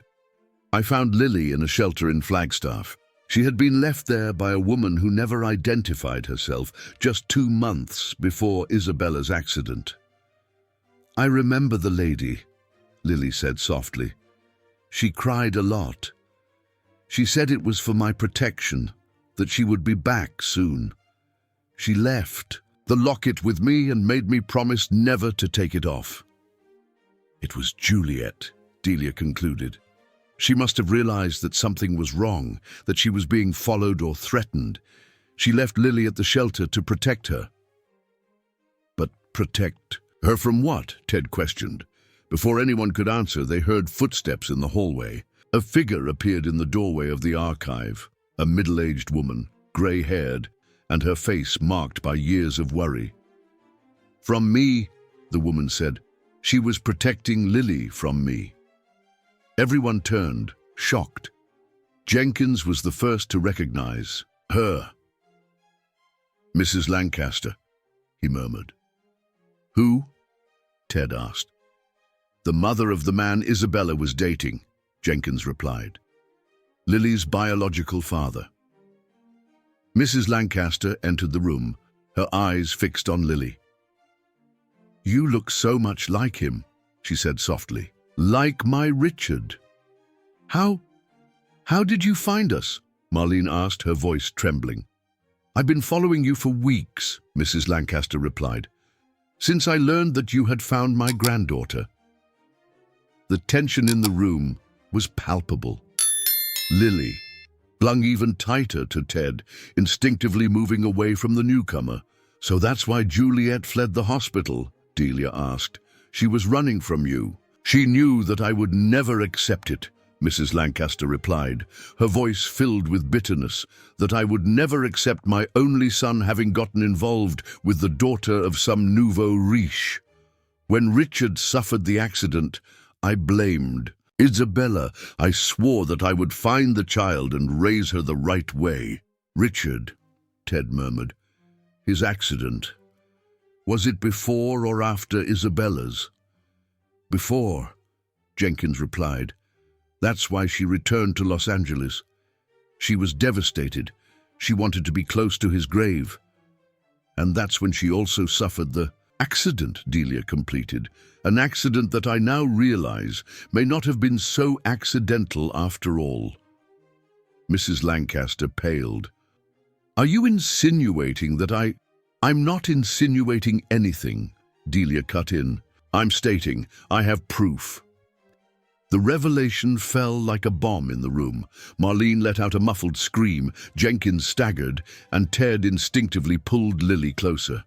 I found Lily in a shelter in Flagstaff. She had been left there by a woman who never identified herself, just 2 months before Isabella's accident. I remember the lady, Lily said softly. She cried a lot. She said it was for my protection, that she would be back soon. She left the locket with me and made me promise never to take it off. It was Juliet, Delia concluded. She must have realized that something was wrong, that she was being followed or threatened. She left Lily at the shelter to protect her. But protect her from what? Ted questioned. Before anyone could answer, they heard footsteps in the hallway. A figure appeared in the doorway of the archive, a middle-aged woman, grey-haired, and her face marked by years of worry. From me, the woman said. She was protecting Lily from me. Everyone turned, shocked. Jenkins was the first to recognize her. Mrs. Lancaster, he murmured. Who? Ted asked. The mother of the man Isabella was dating, Jenkins replied. Lily's biological father. Mrs. Lancaster entered the room, her eyes fixed on Lily. You look so much like him, she said softly. Like my Richard. How did you find us? Marlene asked, her voice trembling. I've been following you for weeks, Mrs. Lancaster replied, since I learned that you had found my granddaughter. The tension in the room was palpable. Lily clung even tighter to Ted, instinctively moving away from the newcomer. So that's why Juliet fled the hospital, Delia asked. She was running from you. She knew that I would never accept it, Mrs. Lancaster replied, her voice filled with bitterness, that I would never accept my only son having gotten involved with the daughter of some nouveau riche. When Richard suffered the accident, I blamed Isabella. I swore that I would find the child and raise her the right way. Richard, Ted murmured. His accident. Was it before or after Isabella's? Before, Jenkins replied. That's why she returned to Los Angeles. She was devastated. She wanted to be close to his grave. And that's when she also suffered the accident, Delia completed. An accident that I now realize may not have been so accidental after all. Mrs. Lancaster paled. Are you insinuating that I'm not insinuating anything, Delia cut in. I'm stating I have proof. The revelation fell like a bomb in the room. Marlene let out a muffled scream, Jenkins staggered, and Ted instinctively pulled Lily closer.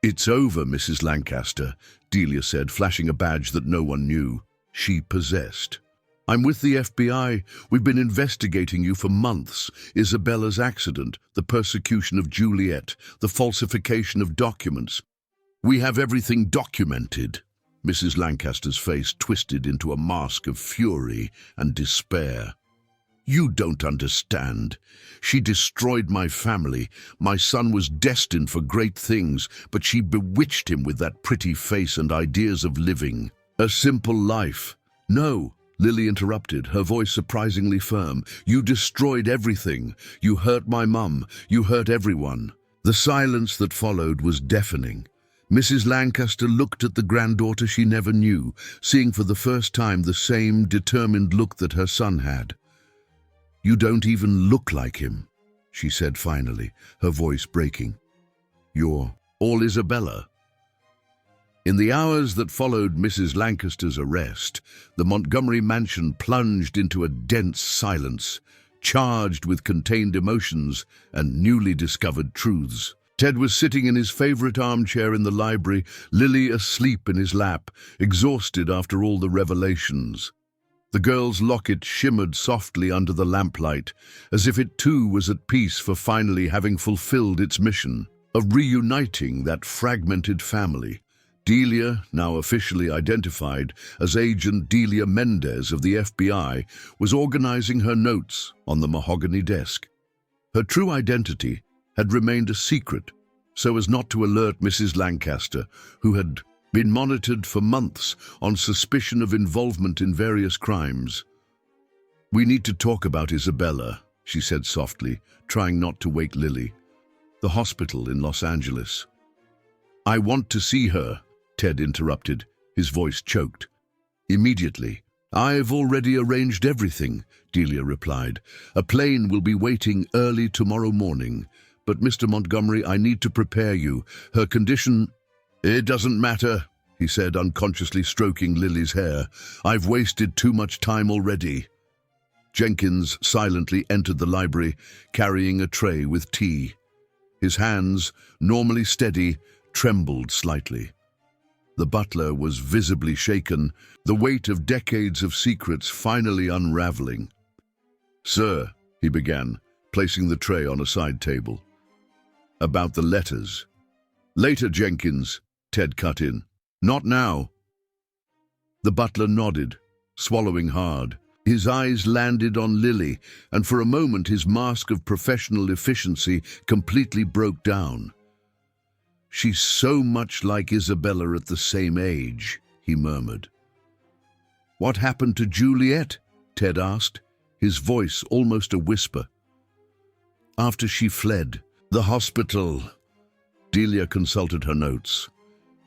"It's over, Mrs. Lancaster," Delia said, flashing a badge that no one knew. She possessed. "I'm with the FBI. We've been investigating you for months. Isabella's accident, the persecution of Juliet, the falsification of documents. We have everything documented." Mrs. Lancaster's face twisted into a mask of fury and despair. "You don't understand. She destroyed my family. My son was destined for great things, but she bewitched him with that pretty face and ideas of living. A simple life. No," Lily interrupted, her voice surprisingly firm. "You destroyed everything. You hurt my mum. You hurt everyone." The silence that followed was deafening. Mrs. Lancaster looked at the granddaughter she never knew, seeing for the first time the same determined look that her son had. "You don't even look like him," she said finally, her voice breaking. "You're all Isabella." In the hours that followed Mrs. Lancaster's arrest, the Montgomery mansion plunged into a dense silence, charged with contained emotions and newly discovered truths. Ted was sitting in his favorite armchair in the library, Lily asleep in his lap, exhausted after all the revelations. The girl's locket shimmered softly under the lamplight, as if it too was at peace for finally having fulfilled its mission of reuniting that fragmented family. Delia, now officially identified as Agent Delia Mendez of the FBI, was organizing her notes on the mahogany desk. Her true identity had remained a secret, so as not to alert Mrs. Lancaster, who had been monitored for months on suspicion of involvement in various crimes. "We need to talk about Isabella," she said softly, trying not to wake Lily. "The hospital in Los Angeles." "I want to see her," Ted interrupted, his voice choked. "Immediately." "I've already arranged everything," Delia replied. "A plane will be waiting early tomorrow morning. But, Mr. Montgomery, I need to prepare you. Her condition—" "It doesn't matter," he said, unconsciously stroking Lily's hair. "I've wasted too much time already." Jenkins silently entered the library, carrying a tray with tea. His hands, normally steady, trembled slightly. The butler was visibly shaken, the weight of decades of secrets finally unraveling. "Sir," he began, placing the tray on a side table. "About the letters." "Later, Jenkins," Ted cut in. "Not now." The butler nodded, swallowing hard. His eyes landed on Lily, and for a moment his mask of professional efficiency completely broke down. "She's so much like Isabella at the same age," he murmured. "What happened to Juliet?" Ted asked, his voice almost a whisper. "After she fled, the hospital—" Delia consulted her notes.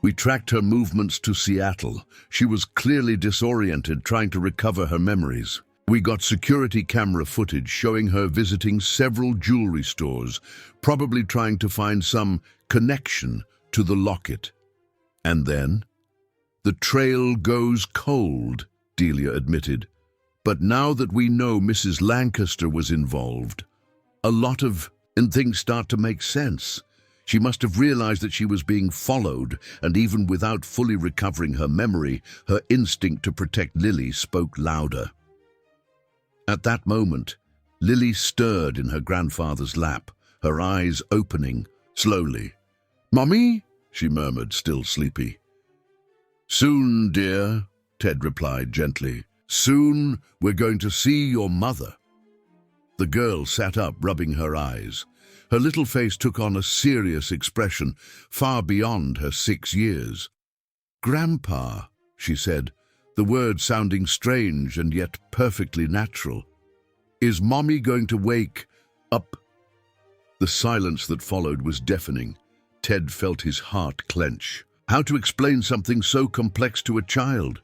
"We tracked her movements to Seattle. She was clearly disoriented, trying to recover her memories. We got security camera footage showing her visiting several jewelry stores, probably trying to find some connection to the locket. And then? The trail goes cold," Delia admitted. "But now that we know Mrs. Lancaster was involved, and things start to make sense. She must have realized that she was being followed, and even without fully recovering her memory, her instinct to protect Lily spoke louder." At that moment, Lily stirred in her grandfather's lap, her eyes opening slowly. "Mommy?" she murmured, still sleepy. "Soon, dear," Ted replied gently. "Soon we're going to see your mother." The girl sat up, rubbing her eyes. Her little face took on a serious expression, far beyond her 6 years. "Grandpa," she said, the word sounding strange and yet perfectly natural. "Is Mommy going to wake up?" The silence that followed was deafening. Ted felt his heart clench. How to explain something so complex to a child?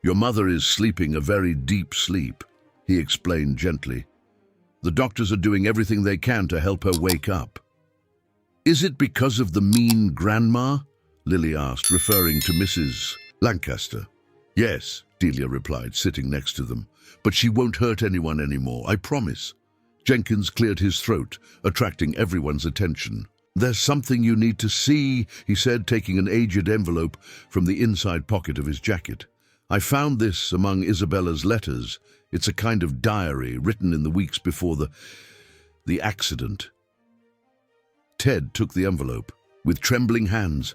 "Your mother is sleeping a very deep sleep," he explained gently. "The doctors are doing everything they can to help her wake up." "Is it because of the mean grandma?" Lily asked, referring to Mrs. Lancaster. Yes, Delia replied, sitting next to them. But she won't hurt anyone anymore, I promise. Jenkins cleared his throat, attracting everyone's attention. There's something you need to see, he said, taking an aged envelope from the inside pocket of his jacket. I found this among Isabella's letters. It's a kind of diary written in the weeks before the accident. Ted took the envelope. With trembling hands,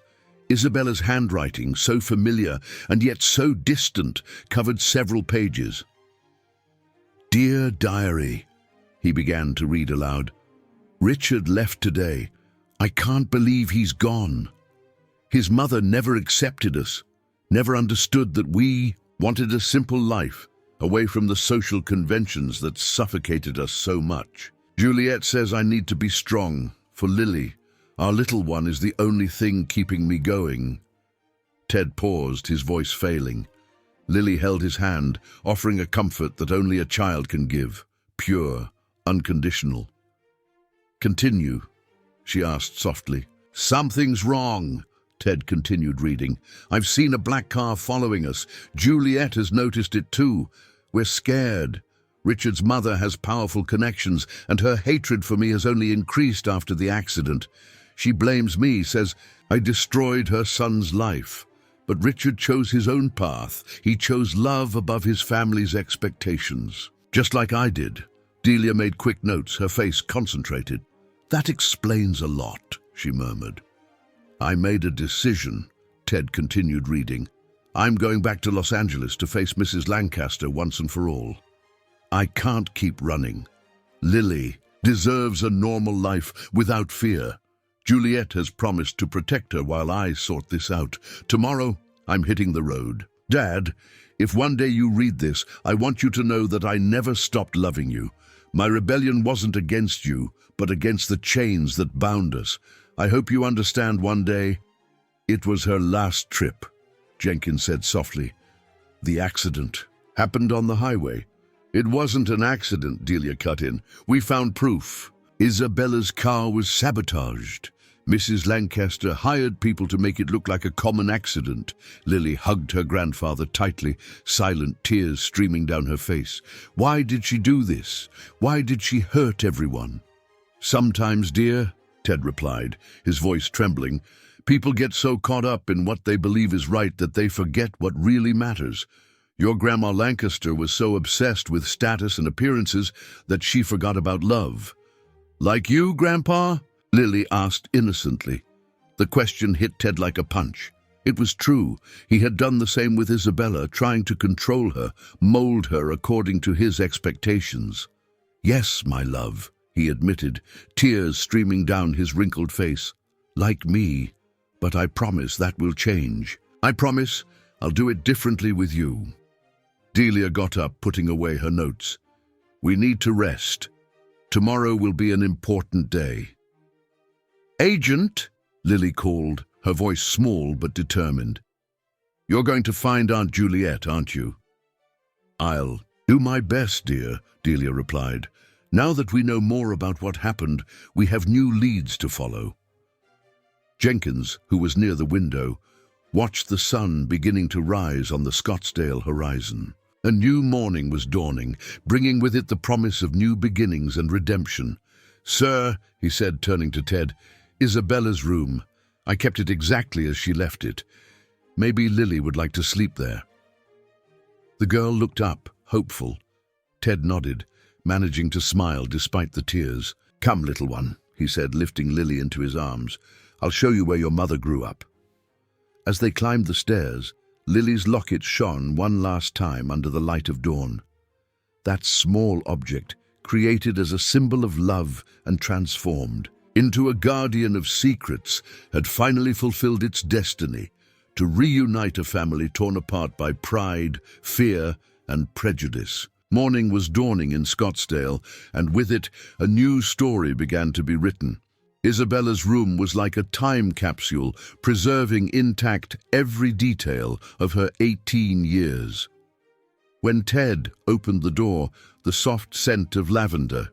Isabella's handwriting, so familiar and yet so distant, covered several pages. Dear Diary, he began to read aloud. Richard left today. I can't believe he's gone. His mother never accepted us, never understood that we wanted a simple life, away from the social conventions that suffocated us so much. Juliet says I need to be strong, for Lily. Our little one is the only thing keeping me going. Ted paused, his voice failing. Lily held his hand, offering a comfort that only a child can give, pure, unconditional. Continue, she asked softly. Something's wrong, Ted continued reading. I've seen a black car following us. Juliet has noticed it too. We're scared. Richard's mother has powerful connections, and her hatred for me has only increased after the accident. She blames me, says I destroyed her son's life. But Richard chose his own path. He chose love above his family's expectations. Just like I did. Delia made quick notes, her face concentrated. That explains a lot, she murmured. I made a decision, Ted continued reading. I'm going back to Los Angeles to face Mrs. Lancaster once and for all. I can't keep running. Lily deserves a normal life without fear. Juliet has promised to protect her while I sort this out. Tomorrow, I'm hitting the road. Dad, if one day you read this, I want you to know that I never stopped loving you. My rebellion wasn't against you, but against the chains that bound us. I hope you understand one day. It was her last trip, Jenkins said softly. The accident happened on the highway. It wasn't an accident, Delia cut in. We found proof. Isabella's car was sabotaged. Mrs. Lancaster hired people to make it look like a common accident. Lily hugged her grandfather tightly, silent tears streaming down her face. Why did she do this? Why did she hurt everyone? Sometimes, dear, Ted replied, his voice trembling, people get so caught up in what they believe is right that they forget what really matters. Your Grandma Lancaster was so obsessed with status and appearances that she forgot about love. Like you, Grandpa? Lily asked innocently. The question hit Ted like a punch. It was true. He had done the same with Isabella, trying to control her, mold her according to his expectations. Yes, my love, he admitted, tears streaming down his wrinkled face. Like me, but I promise that will change. I promise I'll do it differently with you. Delia got up, putting away her notes. We need to rest. Tomorrow will be an important day. Agent, Lily called, her voice small but determined. You're going to find Aunt Juliet, aren't you? I'll do my best, dear, Delia replied. Now that we know more about what happened, we have new leads to follow. Jenkins, who was near the window, watched the sun beginning to rise on the Scottsdale horizon. A new morning was dawning, bringing with it the promise of new beginnings and redemption. Sir, he said, turning to Ted, Isabella's room. I kept it exactly as she left it. Maybe Lily would like to sleep there. The girl looked up, hopeful. Ted nodded, managing to smile despite the tears. Come, little one, he said, lifting Lily into his arms. I'll show you where your mother grew up. As they climbed the stairs, Lily's locket shone one last time under the light of dawn. That small object, created as a symbol of love and transformed into a guardian of secrets, had finally fulfilled its destiny to reunite a family torn apart by pride, fear, and prejudice. Morning was dawning in Scottsdale, and with it, a new story began to be written. Isabella's room was like a time capsule, preserving intact every detail of her 18 years. When Ted opened the door, the soft scent of lavender,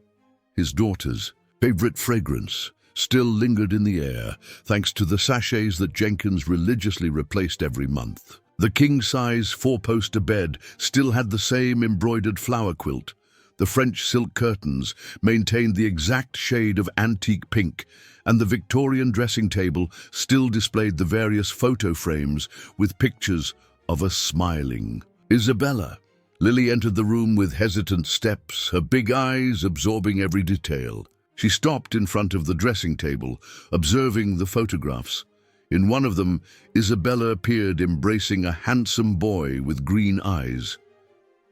his daughter's favorite fragrance, still lingered in the air, thanks to the sachets that Jenkins religiously replaced every month. The king-size four-poster bed still had the same embroidered flower quilt. The French silk curtains maintained the exact shade of antique pink, and the Victorian dressing table still displayed the various photo frames with pictures of a smiling Isabella. Lily entered the room with hesitant steps, her big eyes absorbing every detail. She stopped in front of the dressing table, observing the photographs. In one of them, Isabella appeared embracing a handsome boy with green eyes.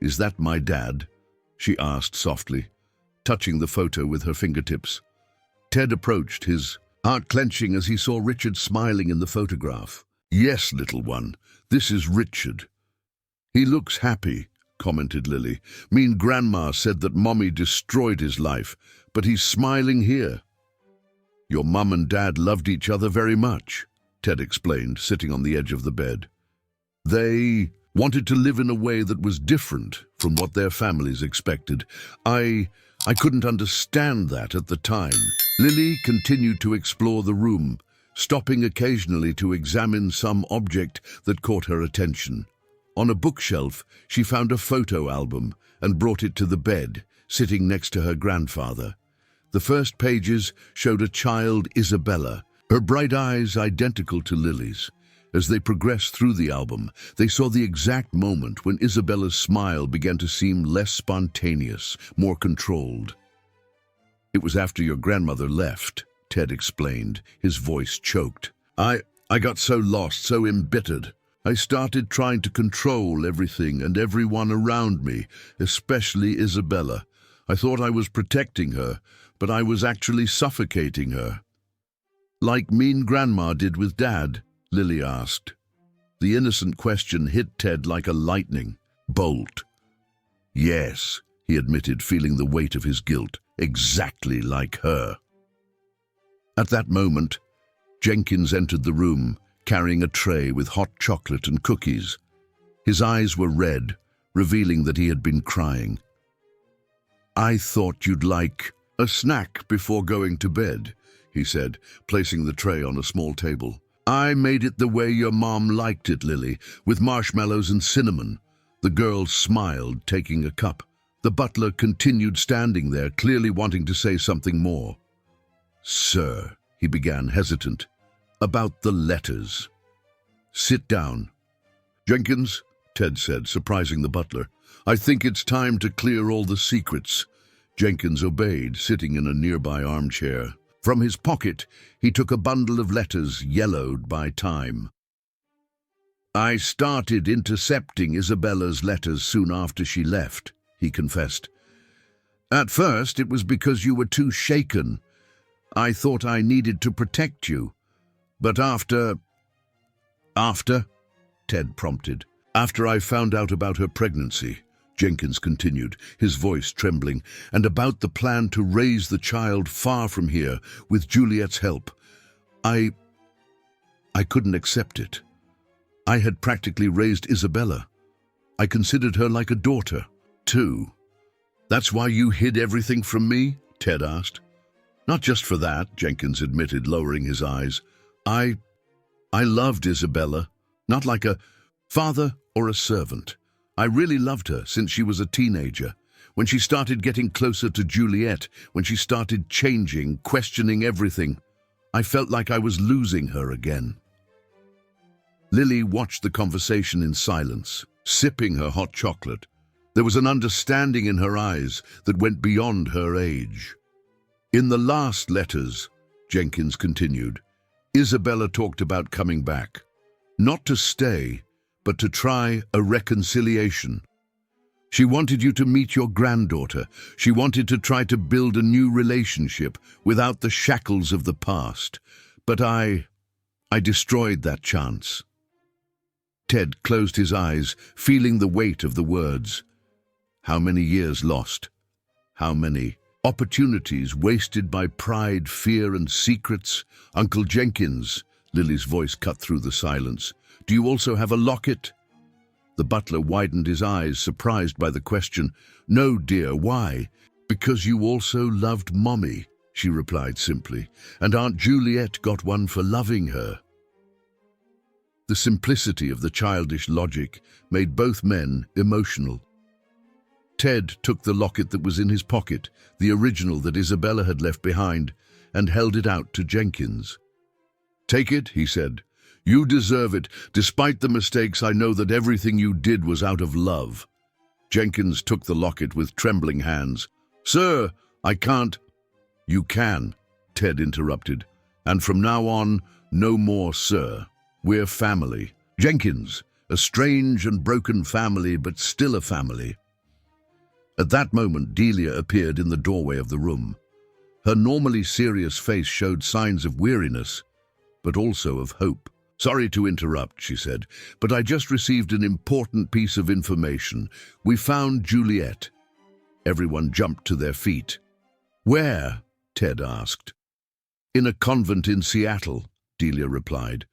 "Is that my dad?" she asked softly, touching the photo with her fingertips. Ted approached, his heart clenching as he saw Richard smiling in the photograph. "Yes, little one, this is Richard. He looks happy," commented Lily. "Mean Grandma said that Mommy destroyed his life, but he's smiling here." "Your mum and dad loved each other very much," Ted explained, sitting on the edge of the bed. "They wanted to live in a way that was different from what their families expected. I couldn't understand that at the time." Lily continued to explore the room, stopping occasionally to examine some object that caught her attention. On a bookshelf, she found a photo album and brought it to the bed, sitting next to her grandfather. The first pages showed a child Isabella, her bright eyes identical to Lily's. As they progressed through the album, they saw the exact moment when Isabella's smile began to seem less spontaneous, more controlled. "It was after your grandmother left," Ted explained, his voice choked. I got so lost, so embittered. I started trying to control everything and everyone around me, especially Isabella. I thought I was protecting her, but I was actually suffocating her." "Like mean Grandma did with Dad?" Lily asked. The innocent question hit Ted like a lightning bolt. "Yes," he admitted, feeling the weight of his guilt. "Exactly like her." At that moment, Jenkins entered the room, carrying a tray with hot chocolate and cookies. His eyes were red, revealing that he had been crying. "I thought you'd like a snack before going to bed," he said, placing the tray on a small table. "I made it the way your mom liked it, Lily, with marshmallows and cinnamon." The girl smiled, taking a cup. The butler continued standing there, clearly wanting to say something more. "Sir," he began, hesitant, "about the letters." "Sit down." "Jenkins," Ted said, surprising the butler, "I think it's time to clear all the secrets." Jenkins obeyed, sitting in a nearby armchair. From his pocket, he took a bundle of letters yellowed by time. "I started intercepting Isabella's letters soon after she left," he confessed. "At first, it was because you were too shaken. I thought I needed to protect you. But after, Ted prompted. "After I found out about her pregnancy," Jenkins continued, his voice trembling, "and about the plan to raise the child far from here with Juliet's help, I couldn't accept it. I had practically raised Isabella. I considered her like a daughter, too." "That's why you hid everything from me?" Ted asked. "Not just for that," Jenkins admitted, lowering his eyes. I loved Isabella, not like a father or a servant. I really loved her since she was a teenager. When she started getting closer to Juliet, when she started changing, questioning everything, I felt like I was losing her again." Lily watched the conversation in silence, sipping her hot chocolate. There was an understanding in her eyes that went beyond her age. "In the last letters," Jenkins continued, "Isabella talked about coming back. Not to stay, but to try a reconciliation. She wanted you to meet your granddaughter. She wanted to try to build a new relationship without the shackles of the past. But I destroyed that chance." Ted closed his eyes, feeling the weight of the words. How many years lost? How many opportunities wasted by pride, fear, and secrets? "Uncle Jenkins," Lily's voice cut through the silence, "do you also have a locket?" The butler widened his eyes, surprised by the question. "No, dear, why?" "Because you also loved Mommy," she replied simply, "and Aunt Juliet got one for loving her." The simplicity of the childish logic made both men emotional. Ted took the locket that was in his pocket, the original that Isabella had left behind, and held it out to Jenkins. "Take it," he said. "You deserve it. Despite the mistakes, I know that everything you did was out of love." Jenkins took the locket with trembling hands. "Sir, I can't." "You can," Ted interrupted. "And from now on, no more sir. We're family. Jenkins, a strange and broken family, but still a family." At that moment, Delia appeared in the doorway of the room. Her normally serious face showed signs of weariness, but also of hope. "Sorry to interrupt," she said, "but I just received an important piece of information. We found Juliet." Everyone jumped to their feet. "Where?" Ted asked. "In a convent in Seattle," Delia replied.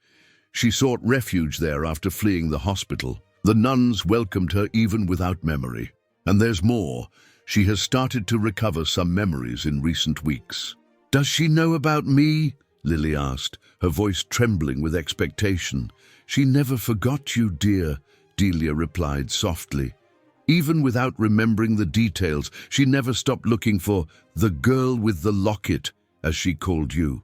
"She sought refuge there after fleeing the hospital. The nuns welcomed her even without memory. And there's more. She has started to recover some memories in recent weeks." "Does she know about me?" Lily asked, her voice trembling with expectation. "She never forgot you, dear," Delia replied softly. "Even without remembering the details, she never stopped looking for the girl with the locket, as she called you."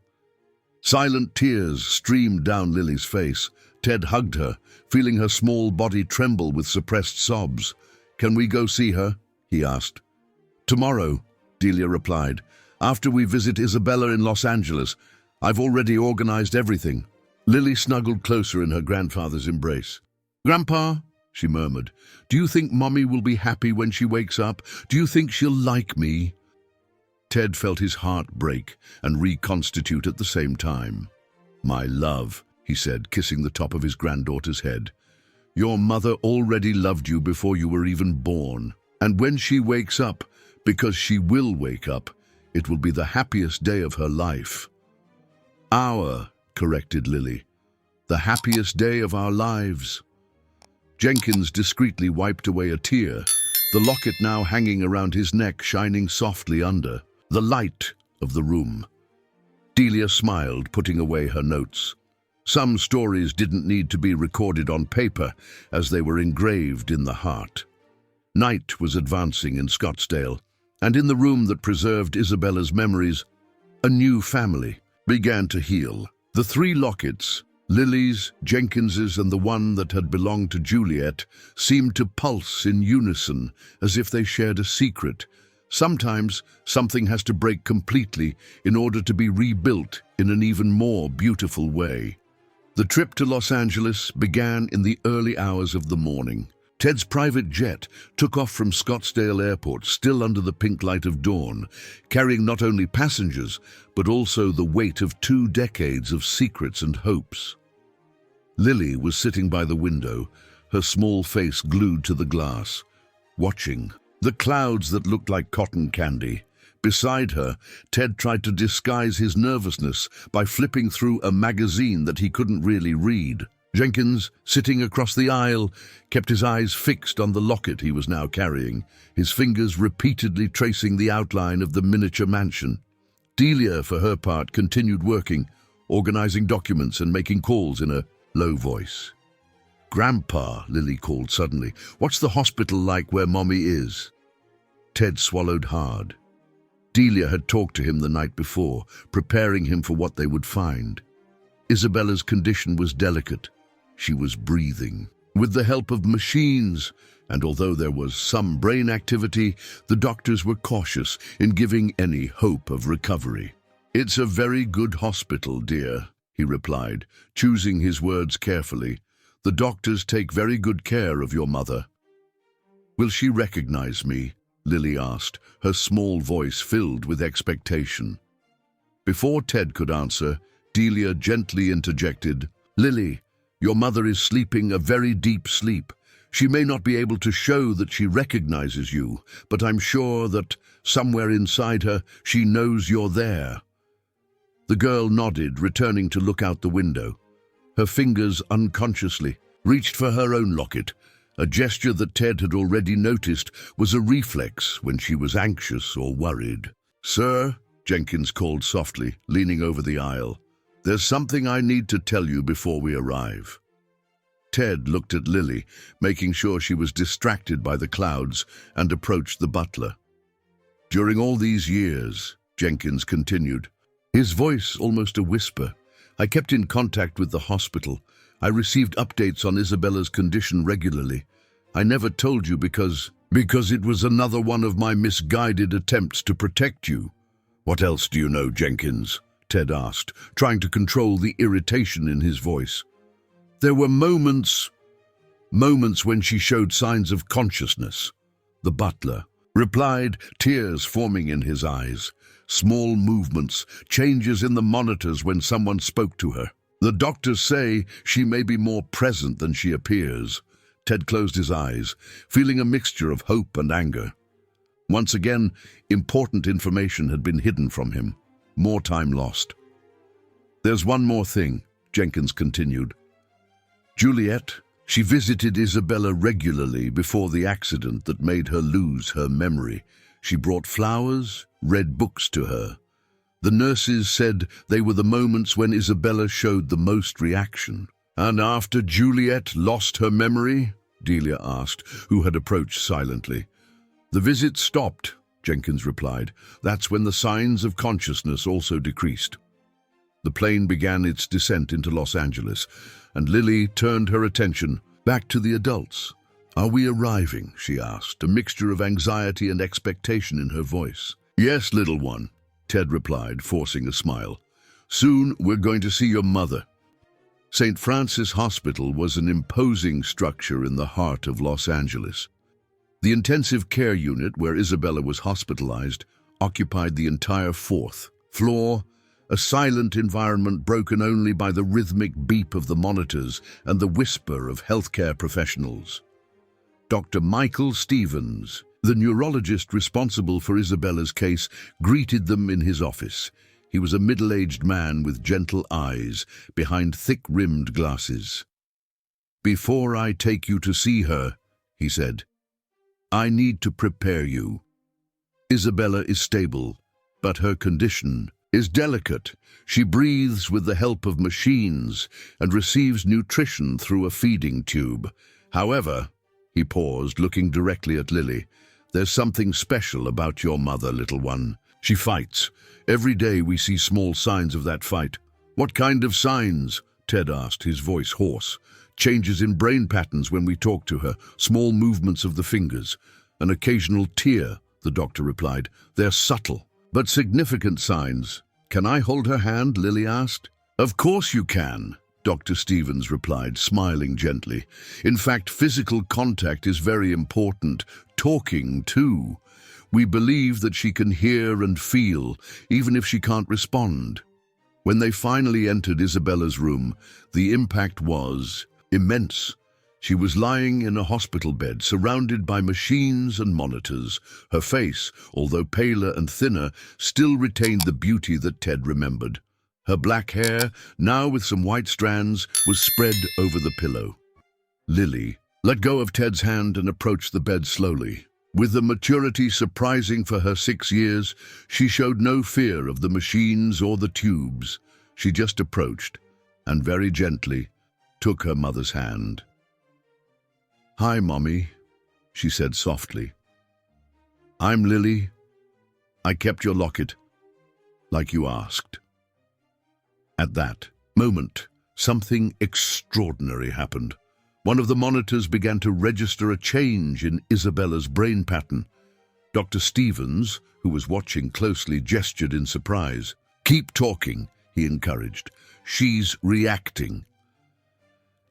Silent tears streamed down Lily's face. Ted hugged her, feeling her small body tremble with suppressed sobs. "Can we go see her?" he asked. "Tomorrow," Delia replied, "after we visit Isabella in Los Angeles. I've already organized everything." Lily snuggled closer in her grandfather's embrace. "Grandpa," she murmured, "do you think Mommy will be happy when she wakes up? Do you think she'll like me?" Ted felt his heart break and reconstitute at the same time. "My love," he said, kissing the top of his granddaughter's head. "Your mother already loved you before you were even born. And when she wakes up, because she will wake up, it will be the happiest day of her life." "Our," corrected Lily. "The happiest day of our lives." Jenkins discreetly wiped away a tear, the locket now hanging around his neck shining softly under the light of the room. Delia smiled, putting away her notes. Some stories didn't need to be recorded on paper, as they were engraved in the heart. Night was advancing in Scottsdale, and in the room that preserved Isabella's memories, a new family began to heal. The three lockets, Lily's, Jenkins's, and the one that had belonged to Juliet, seemed to pulse in unison, as if they shared a secret. Sometimes something has to break completely in order to be rebuilt in an even more beautiful way. The trip to Los Angeles began in the early hours of the morning. Ted's private jet took off from Scottsdale Airport, still under the pink light of dawn, carrying not only passengers, but also the weight of 2 decades of secrets and hopes. Lily was sitting by the window, her small face glued to the glass, watching the clouds that looked like cotton candy. Beside her, Ted tried to disguise his nervousness by flipping through a magazine that he couldn't really read. Jenkins, sitting across the aisle, kept his eyes fixed on the locket he was now carrying, his fingers repeatedly tracing the outline of the miniature mansion. Delia, for her part, continued working, organizing documents and making calls in a low voice. "Grandpa," Lily called suddenly, "what's the hospital like where Mommy is?" Ted swallowed hard. Delia had talked to him the night before, preparing him for what they would find. Isabella's condition was delicate. She was breathing with the help of machines, and although there was some brain activity, the doctors were cautious in giving any hope of recovery. "It's a very good hospital, dear," he replied, choosing his words carefully. "The doctors take very good care of your mother." "Will she recognize me?" Lily asked, her small voice filled with expectation. Before Ted could answer, Delia gently interjected, "Lily, your mother is sleeping a very deep sleep. She may not be able to show that she recognizes you, but I'm sure that somewhere inside her she knows you're there." The girl nodded, returning to look out the window. Her fingers unconsciously reached for her own locket. A gesture that Ted had already noticed was a reflex when she was anxious or worried. "Sir," Jenkins called softly, leaning over the aisle, "there's something I need to tell you before we arrive." Ted looked at Lily, making sure she was distracted by the clouds, and approached the butler. "During all these years," Jenkins continued, his voice almost a whisper, "I kept in contact with the hospital. I received updates on Isabella's condition regularly. I never told you because it was another one of my misguided attempts to protect you." "What else do you know, Jenkins?" Ted asked, trying to control the irritation in his voice. "There were moments when she showed signs of consciousness," the butler replied, tears forming in his eyes. "Small movements, changes in the monitors when someone spoke to her. The doctors say she may be more present than she appears." Ted closed his eyes, feeling a mixture of hope and anger. Once again, important information had been hidden from him. More time lost. "There's one more thing," Jenkins continued. "Juliet, she visited Isabella regularly before the accident that made her lose her memory. She brought flowers, read books to her. The nurses said they were the moments when Isabella showed the most reaction." "And after Juliet lost her memory?" Delia asked, who had approached silently. "The visit stopped," Jenkins replied. "That's when the signs of consciousness also decreased." The plane began its descent into Los Angeles, and Lily turned her attention back to the adults. "Are we arriving?" she asked, a mixture of anxiety and expectation in her voice. "Yes, little one," Ted replied, forcing a smile. "Soon we're going to see your mother." St. Francis Hospital was an imposing structure in the heart of Los Angeles. The intensive care unit where Isabella was hospitalized occupied the entire fourth floor, a silent environment broken only by the rhythmic beep of the monitors and the whisper of healthcare professionals. Dr. Michael Stevens, the neurologist responsible for Isabella's case, greeted them in his office. He was a middle-aged man with gentle eyes behind thick-rimmed glasses. "Before I take you to see her," he said, "I need to prepare you. Isabella is stable, but her condition is delicate. She breathes with the help of machines and receives nutrition through a feeding tube. However," he paused, looking directly at Lily, "there's something special about your mother, little one. She fights. Every day we see small signs of that fight." "What kind of signs?" Ted asked, his voice hoarse. "Changes in brain patterns when we talk to her, small movements of the fingers, an occasional tear," the doctor replied. "They're subtle, but significant signs." "Can I hold her hand?" Lily asked. "Of course you can," Dr. Stevens replied, smiling gently. "In fact, physical contact is very important. Talking, too. We believe that she can hear and feel, even if she can't respond." When they finally entered Isabella's room, the impact was immense. She was lying in a hospital bed, surrounded by machines and monitors. Her face, although paler and thinner, still retained the beauty that Ted remembered. Her black hair, now with some white strands, was spread over the pillow. Lily let go of Ted's hand and approached the bed slowly. With a maturity surprising for her 6 years, she showed no fear of the machines or the tubes. She just approached and very gently took her mother's hand. "Hi, Mommy," she said softly. "I'm Lily. I kept your locket, like you asked." At that moment, something extraordinary happened. One of the monitors began to register a change in Isabella's brain pattern. Dr. Stevens, who was watching closely, gestured in surprise. "Keep talking," he encouraged. "She's reacting."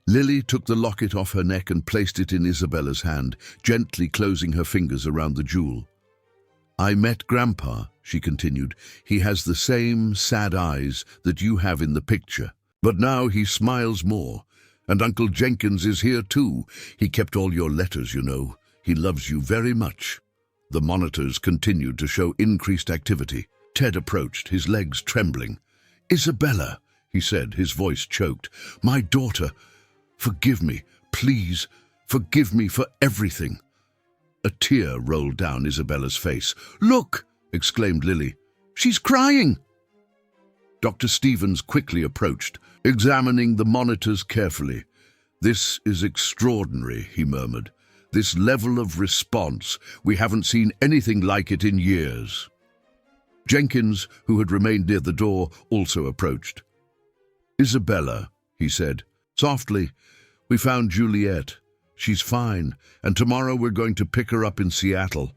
Lily took the locket off her neck and placed it in Isabella's hand, gently closing her fingers around the jewel. "I met Grandpa," she continued. "He has the same sad eyes that you have in the picture. But now he smiles more. And Uncle Jenkins is here too. He kept all your letters, you know. He loves you very much." The monitors continued to show increased activity. Ted approached, his legs trembling. "Isabella," he said, his voice choked. "My daughter, forgive me, please, forgive me for everything." A tear rolled down Isabella's face. "Look!" exclaimed Lily. "She's crying!" Dr. Stevens quickly approached, examining the monitors carefully. "This is extraordinary," he murmured. "This level of response, we haven't seen anything like it in years." Jenkins, who had remained near the door, also approached. "Isabella," he said, softly, "we found Juliet. She's fine, and tomorrow we're going to pick her up in Seattle."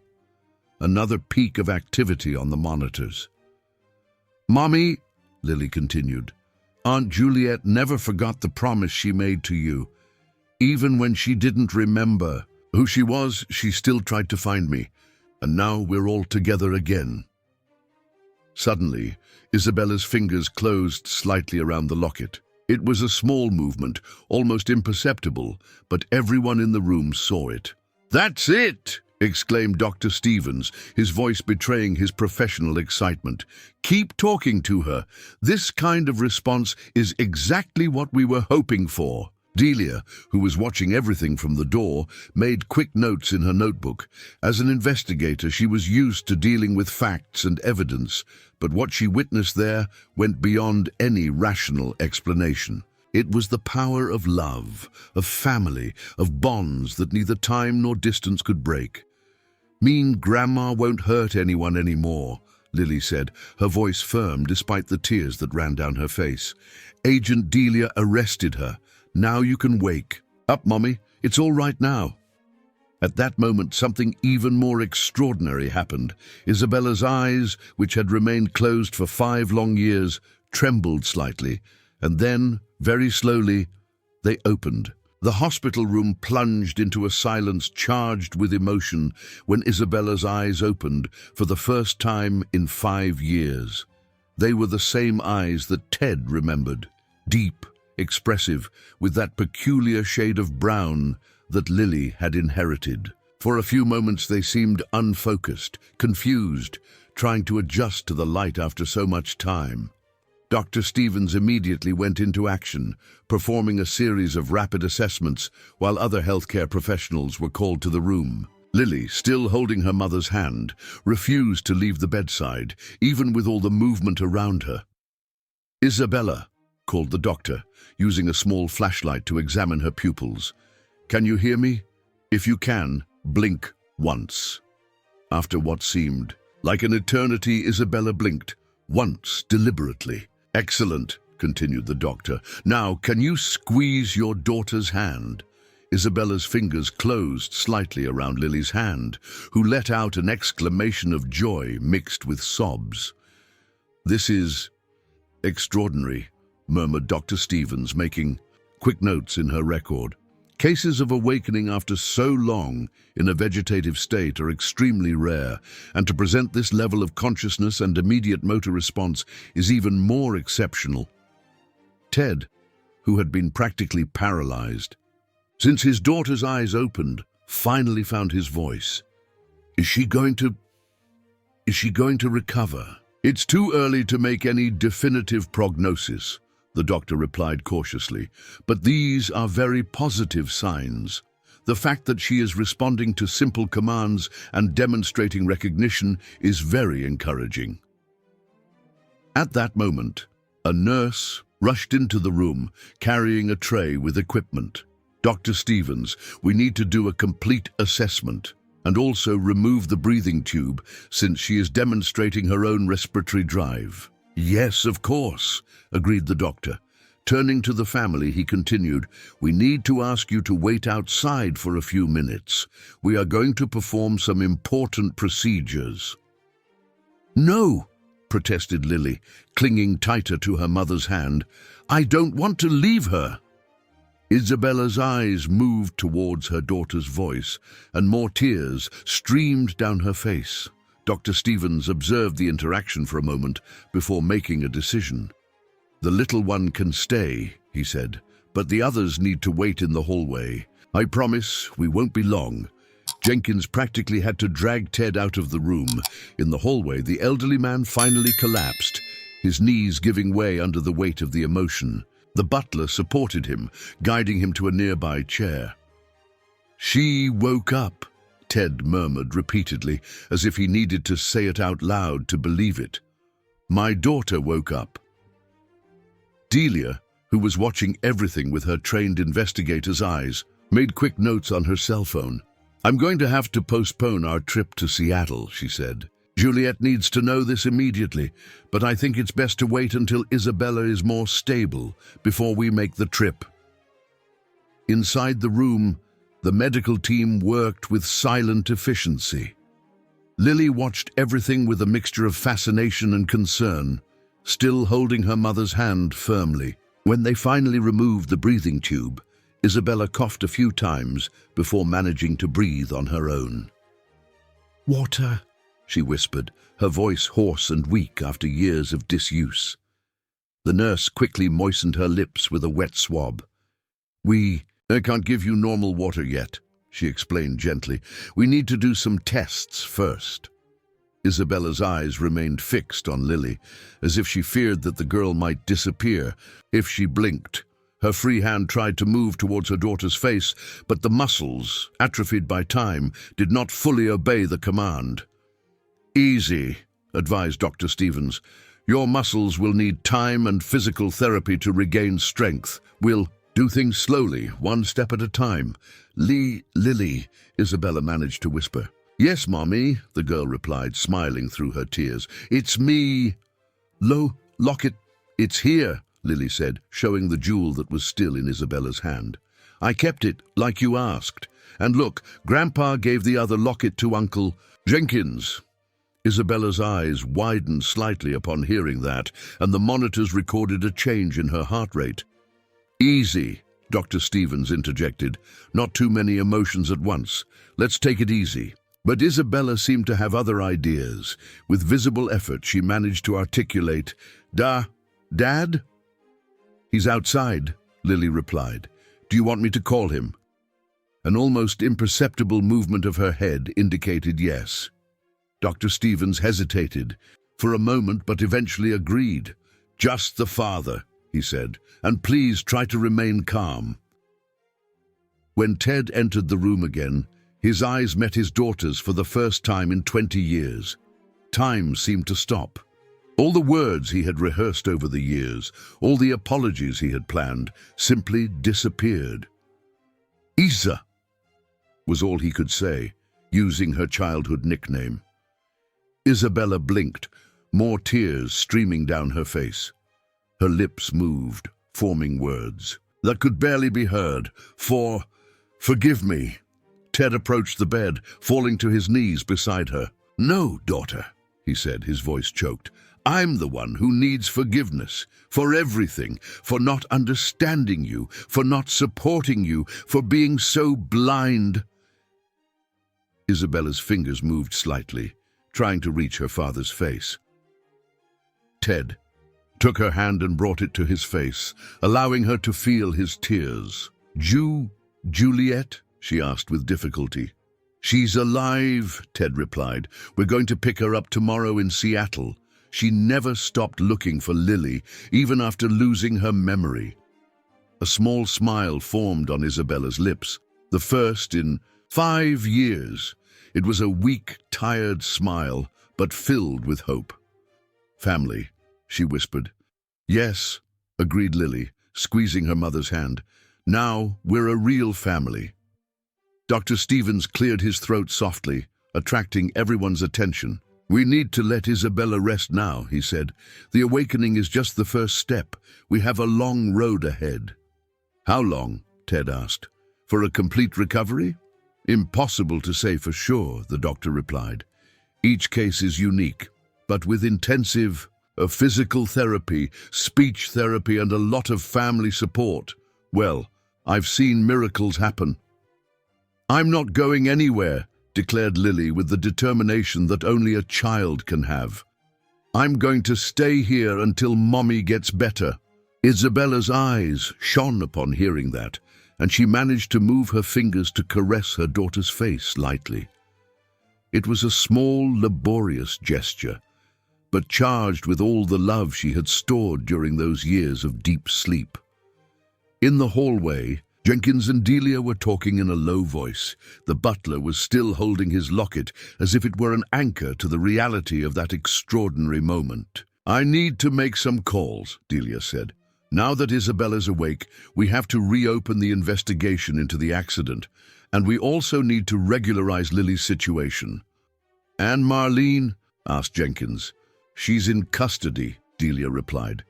Another peak of activity on the monitors. "Mommy," Lily continued, "Aunt Juliet never forgot the promise she made to you. Even when she didn't remember who she was, she still tried to find me, and now we're all together again." Suddenly, Isabella's fingers closed slightly around the locket. It was a small movement, almost imperceptible, but everyone in the room saw it. "That's it!" exclaimed Dr. Stevens, his voice betraying his professional excitement. "Keep talking to her. This kind of response is exactly what we were hoping for." Delia, who was watching everything from the door, made quick notes in her notebook. As an investigator, she was used to dealing with facts and evidence, but what she witnessed there went beyond any rational explanation. It was the power of love, of family, of bonds that neither time nor distance could break. "Mean Grandma won't hurt anyone anymore," Lily said, her voice firm despite the tears that ran down her face. "Agent Delia arrested her. Now you can wake. Up, Mommy. It's all right now." At that moment, something even more extraordinary happened. Isabella's eyes, which had remained closed for 5 long years, trembled slightly, and then, very slowly, they opened. The hospital room plunged into a silence charged with emotion when Isabella's eyes opened for the first time in 5 years. They were the same eyes that Ted remembered, deep, expressive, with that peculiar shade of brown that Lily had inherited. For a few moments they seemed unfocused, confused, trying to adjust to the light after so much time. Dr. Stevens immediately went into action, performing a series of rapid assessments while other healthcare professionals were called to the room. Lily, still holding her mother's hand, refused to leave the bedside, even with all the movement around her. "Isabella," called the doctor, using a small flashlight to examine her pupils. "Can you hear me? If you can, blink once." After what seemed like an eternity, Isabella blinked, once deliberately. "Excellent," continued the doctor. "Now, can you squeeze your daughter's hand?" Isabella's fingers closed slightly around Lily's hand, who let out an exclamation of joy mixed with sobs. "This is extraordinary," murmured Dr. Stevens, making quick notes in her record. "Cases of awakening after so long in a vegetative state are extremely rare, and to present this level of consciousness and immediate motor response is even more exceptional." Ted, who had been practically paralyzed since his daughter's eyes opened, finally found his voice. Is she going to recover?" "It's too early to make any definitive prognosis," the doctor replied cautiously, "but these are very positive signs. The fact that she is responding to simple commands and demonstrating recognition is very encouraging." At that moment, a nurse rushed into the room, carrying a tray with equipment. "Dr. Stevens, we need to do a complete assessment, and also remove the breathing tube, since she is demonstrating her own respiratory drive." "Yes, of course," agreed the doctor. Turning to the family, he continued, "We need to ask you to wait outside for a few minutes. We are going to perform some important procedures." "No," protested Lily, clinging tighter to her mother's hand. "I don't want to leave her." Isabella's eyes moved towards her daughter's voice, and more tears streamed down her face. Dr. Stevens observed the interaction for a moment before making a decision. "The little one can stay," he said, "but the others need to wait in the hallway. I promise we won't be long." Jenkins practically had to drag Ted out of the room. In the hallway, the elderly man finally collapsed, his knees giving way under the weight of the emotion. The butler supported him, guiding him to a nearby chair. "She woke up," Ted murmured repeatedly, as if he needed to say it out loud to believe it. "My daughter woke up." Delia, who was watching everything with her trained investigator's eyes, made quick notes on her cell phone. "I'm going to have to postpone our trip to Seattle," she said. "Juliet needs to know this immediately, but I think it's best to wait until Isabella is more stable before we make the trip." Inside the room, the medical team worked with silent efficiency. Lily watched everything with a mixture of fascination and concern, still holding her mother's hand firmly. When they finally removed the breathing tube, Isabella coughed a few times before managing to breathe on her own. "Water," she whispered, her voice hoarse and weak after years of disuse. The nurse quickly moistened her lips with a wet swab. I can't give you normal water yet," she explained gently. "We need to do some tests first." Isabella's eyes remained fixed on Lily, as if she feared that the girl might disappear if she blinked. Her free hand tried to move towards her daughter's face, but the muscles, atrophied by time, did not fully obey the command. "Easy," advised Dr. Stevens. "Your muscles will need time and physical therapy to regain strength. We'll do things slowly, one step at a time." Lily," Isabella managed to whisper. "Yes, Mommy," the girl replied, smiling through her tears. "It's me." Locket. "It's here," Lily said, showing the jewel that was still in Isabella's hand. "I kept it, like you asked. And look, Grandpa gave the other locket to Uncle Jenkins." Isabella's eyes widened slightly upon hearing that, and the monitors recorded a change in her heart rate. "Easy," Dr. Stevens interjected. "Not too many emotions at once. Let's take it easy." But Isabella seemed to have other ideas. With visible effort, she managed to articulate, Dad? "He's outside," Lily replied. "Do you want me to call him?" An almost imperceptible movement of her head indicated yes. Dr. Stevens hesitated for a moment, but eventually agreed. "Just the father," he said, "and please try to remain calm." When Ted entered the room again, his eyes met his daughter's for the first time in 20 years. Time seemed to stop. All the words he had rehearsed over the years, all the apologies he had planned, simply disappeared. "Isa," was all he could say, using her childhood nickname. Isabella blinked, more tears streaming down her face. Her lips moved, forming words that could barely be heard. Forgive me." Ted approached the bed, falling to his knees beside her. "No, daughter," he said, his voice choked. "I'm the one who needs forgiveness for everything, for not understanding you, for not supporting you, for being so blind." Isabella's fingers moved slightly, trying to reach her father's face. Ted took her hand and brought it to his face, allowing her to feel his tears. Juliet?" she asked with difficulty. "She's alive," Ted replied. "We're going to pick her up tomorrow in Seattle. She never stopped looking for Lily, even after losing her memory." A small smile formed on Isabella's lips, the first in 5 years. It was a weak, tired smile, but filled with hope. "Family," she whispered. "Yes," agreed Lily, squeezing her mother's hand. "Now we're a real family." Dr. Stevens cleared his throat softly, attracting everyone's attention. "We need to let Isabella rest now," he said. "The awakening is just the first step. We have a long road ahead." "How long?" Ted asked. "For a complete recovery?" "Impossible to say for sure," the doctor replied. "Each case is unique, but with intensive physical therapy, speech therapy, and a lot of family support, well, I've seen miracles happen." "I'm not going anywhere," declared Lily with the determination that only a child can have. "I'm going to stay here until Mommy gets better." Isabella's eyes shone upon hearing that, and she managed to move her fingers to caress her daughter's face lightly. It was a small, laborious gesture, but charged with all the love she had stored during those years of deep sleep. In the hallway, Jenkins and Delia were talking in a low voice. The butler was still holding his locket as if it were an anchor to the reality of that extraordinary moment. "I need to make some calls," Delia said. Now that Isabella's awake, we have to reopen the investigation into the accident, and we also need to regularize Lily's situation. "And Marlene?" asked Jenkins. "She's in custody," Delia replied.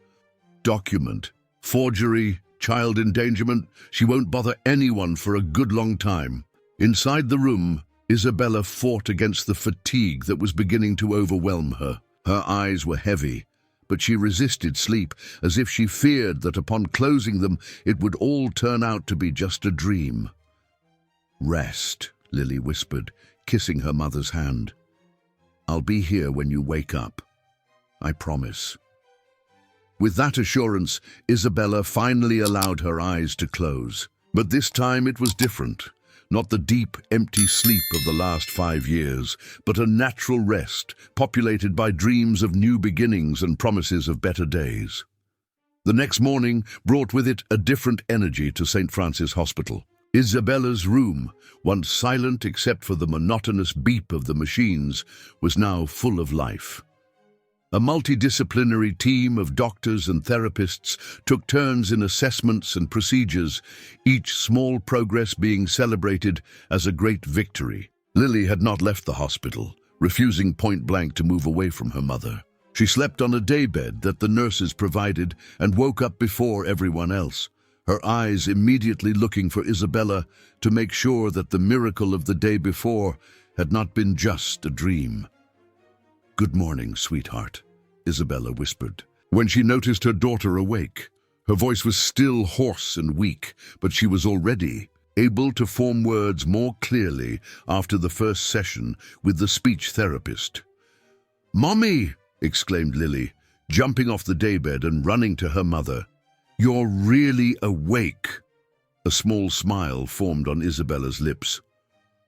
"Document, forgery, child endangerment. She won't bother anyone for a good long time." Inside the room, Isabella fought against the fatigue that was beginning to overwhelm her. Her eyes were heavy, but she resisted sleep, as if she feared that upon closing them it would all turn out to be just a dream. "Rest," Lily whispered, kissing her mother's hand. "I'll be here when you wake up. I promise." With that assurance, Isabella finally allowed her eyes to close. But this time it was different. Not the deep, empty sleep of the last 5 years, but a natural rest, populated by dreams of new beginnings and promises of better days. The next morning brought with it a different energy to St. Francis Hospital. Isabella's room, once silent except for the monotonous beep of the machines, was now full of life. A multidisciplinary team of doctors and therapists took turns in assessments and procedures, each small progress being celebrated as a great victory. Lily had not left the hospital, refusing point-blank to move away from her mother. She slept on a daybed that the nurses provided and woke up before everyone else, her eyes immediately looking for Isabella to make sure that the miracle of the day before had not been just a dream. "Good morning, sweetheart," Isabella whispered. When she noticed her daughter awake, her voice was still hoarse and weak, but she was already able to form words more clearly after the first session with the speech therapist. "Mommy!" exclaimed Lily, jumping off the daybed and running to her mother. "You're really awake." A small smile formed on Isabella's lips.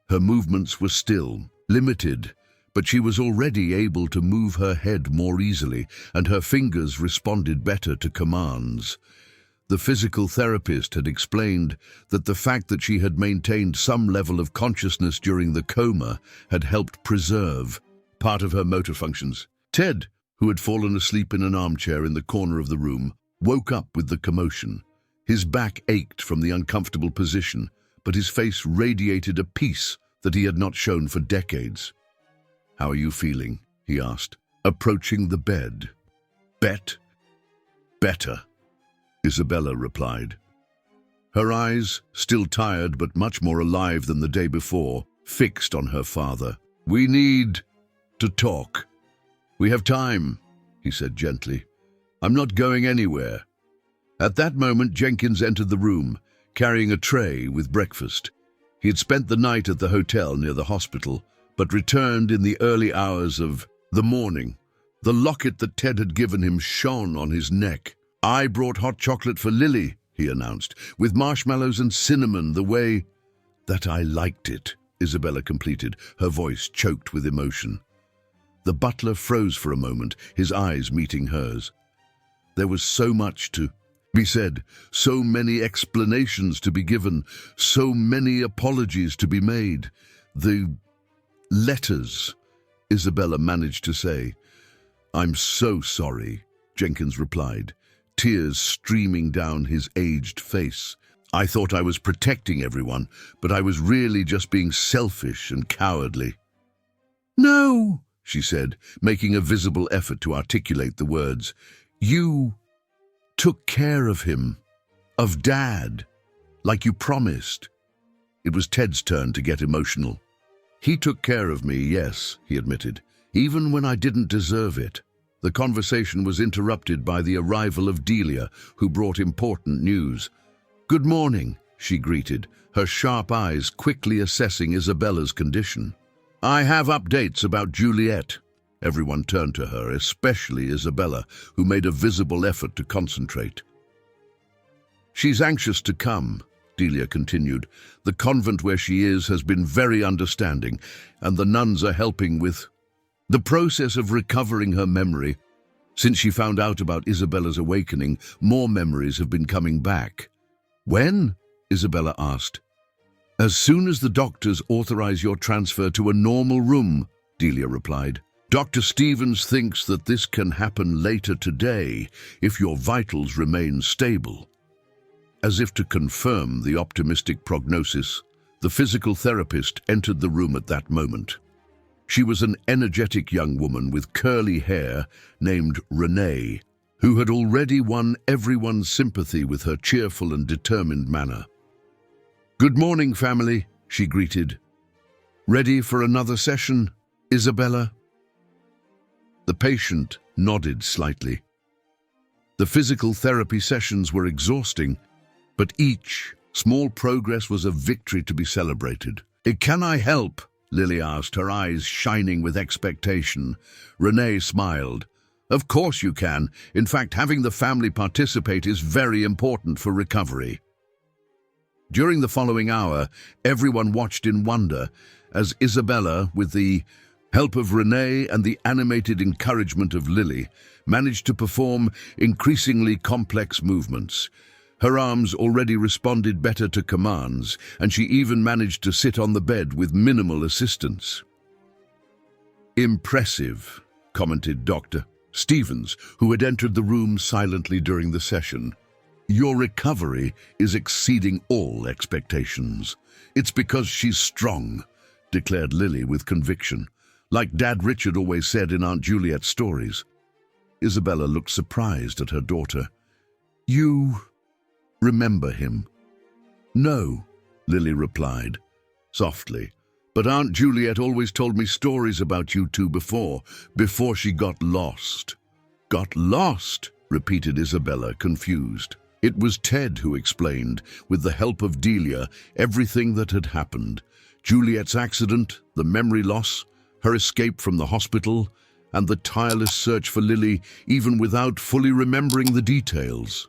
Her movements were still limited, but she was already able to move her head more easily, and her fingers responded better to commands. The physical therapist had explained that the fact that she had maintained some level of consciousness during the coma had helped preserve part of her motor functions. Ted, who had fallen asleep in an armchair in the corner of the room, woke up with the commotion. His back ached from the uncomfortable position, but his face radiated a peace that he had not shown for decades. "How are you feeling?" he asked, approaching the bed. Better," Isabella replied. Her eyes, still tired but much more alive than the day before, fixed on her father. "We need to talk." "We have time," he said gently. "I'm not going anywhere." At that moment, Jenkins entered the room, carrying a tray with breakfast. He had spent the night at the hotel near the hospital, but returned in the early hours of the morning. The locket that Ted had given him shone on his neck. "I brought hot chocolate for Lily," he announced, "with marshmallows and cinnamon the way that I liked it," Isabella completed, her voice choked with emotion. The butler froze for a moment, his eyes meeting hers. There was so much to be said, so many explanations to be given, so many apologies to be made. "The letters," Isabella managed to say. "I'm so sorry," Jenkins replied, tears streaming down his aged face. "I thought I was protecting everyone, but I was really just being selfish and cowardly." "No," she said, making a visible effort to articulate the words. "You took care of him, of Dad, like you promised." It was Ted's turn to get emotional. "He took care of me, yes," he admitted, "even when I didn't deserve it." The conversation was interrupted by the arrival of Delia, who brought important news. "Good morning," she greeted, her sharp eyes quickly assessing Isabella's condition. "I have updates about Juliet." Everyone turned to her, especially Isabella, who made a visible effort to concentrate. "She's anxious to come," Delia continued. "The convent where she is has been very understanding, and the nuns are helping with the process of recovering her memory. Since she found out about Isabella's awakening, more memories have been coming back." "When?" Isabella asked. "As soon as the doctors authorize your transfer to a normal room," Delia replied. Dr. Stevens thinks that this can happen later today if your vitals remain stable. As if to confirm the optimistic prognosis, the physical therapist entered the room at that moment. She was an energetic young woman with curly hair named Renee, who had already won everyone's sympathy with her cheerful and determined manner. "Good morning, family," she greeted. "Ready for another session, Isabella?" The patient nodded slightly. The physical therapy sessions were exhausting, but each small progress was a victory to be celebrated. "Can I help?" Lily asked, her eyes shining with expectation. Renee smiled. "Of course you can. In fact, having the family participate is very important for recovery." During the following hour, everyone watched in wonder as Isabella, with the help of Renee and the animated encouragement of Lily, managed to perform increasingly complex movements. Her arms already responded better to commands, and she even managed to sit on the bed with minimal assistance. "Impressive," commented Dr. Stevens, who had entered the room silently during the session. "Your recovery is exceeding all expectations." "It's because she's strong," declared Lily with conviction, like Dad Richard always said in Aunt Juliet's stories. Isabella looked surprised at her daughter. "You remember him?" "No," Lily replied, softly. "But Aunt Juliet always told me stories about you two before she got lost." "Got lost?" repeated Isabella, confused. It was Ted who explained, with the help of Delia, everything that had happened. Juliet's accident, the memory loss, her escape from the hospital, and the tireless search for Lily, even without fully remembering the details.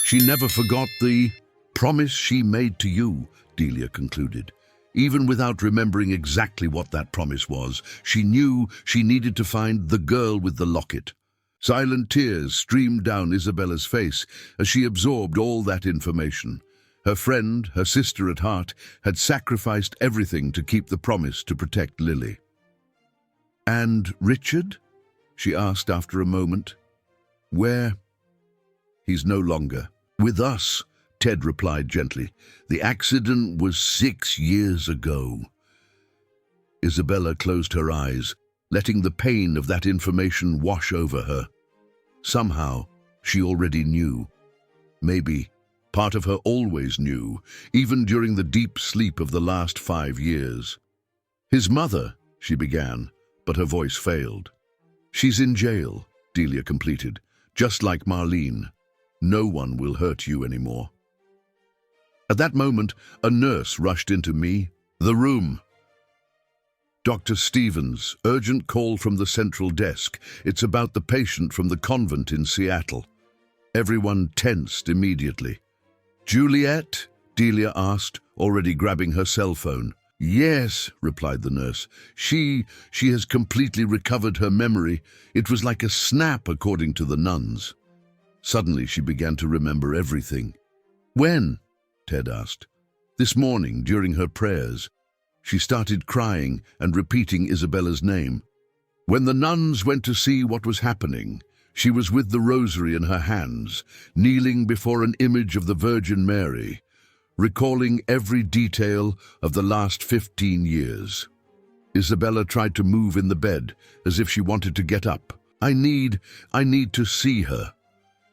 "She never forgot the promise she made to you," Delia concluded. "Even without remembering exactly what that promise was, she knew she needed to find the girl with the locket." Silent tears streamed down Isabella's face as she absorbed all that information. Her friend, her sister at heart, had sacrificed everything to keep the promise to protect Lily. "And Richard?" she asked after a moment. "Where?" "He's no longer with us," Ted replied gently. "The accident was 6 years ago." Isabella closed her eyes, letting the pain of that information wash over her. Somehow, she already knew. Maybe part of her always knew, even during the deep sleep of the last 5 years. "His mother," she began, but her voice failed. "She's in jail," Delia completed, "just like Marlene. No one will hurt you anymore." At that moment, a nurse rushed into the room. "Dr. Stevens, urgent call from the central desk. It's about the patient from the convent in Seattle." Everyone tensed immediately. "Juliet?" Delia asked, already grabbing her cell phone. "Yes," replied the nurse. She has completely recovered her memory. It was like a snap, according to the nuns." Suddenly she began to remember everything. "When?" Ted asked. "This morning, during her prayers." She started crying and repeating Isabella's name. "When the nuns went to see what was happening, she was with the rosary in her hands, kneeling before an image of the Virgin Mary, recalling every detail of the last 15 years. Isabella tried to move in the bed, as if she wanted to get up. I need to see her."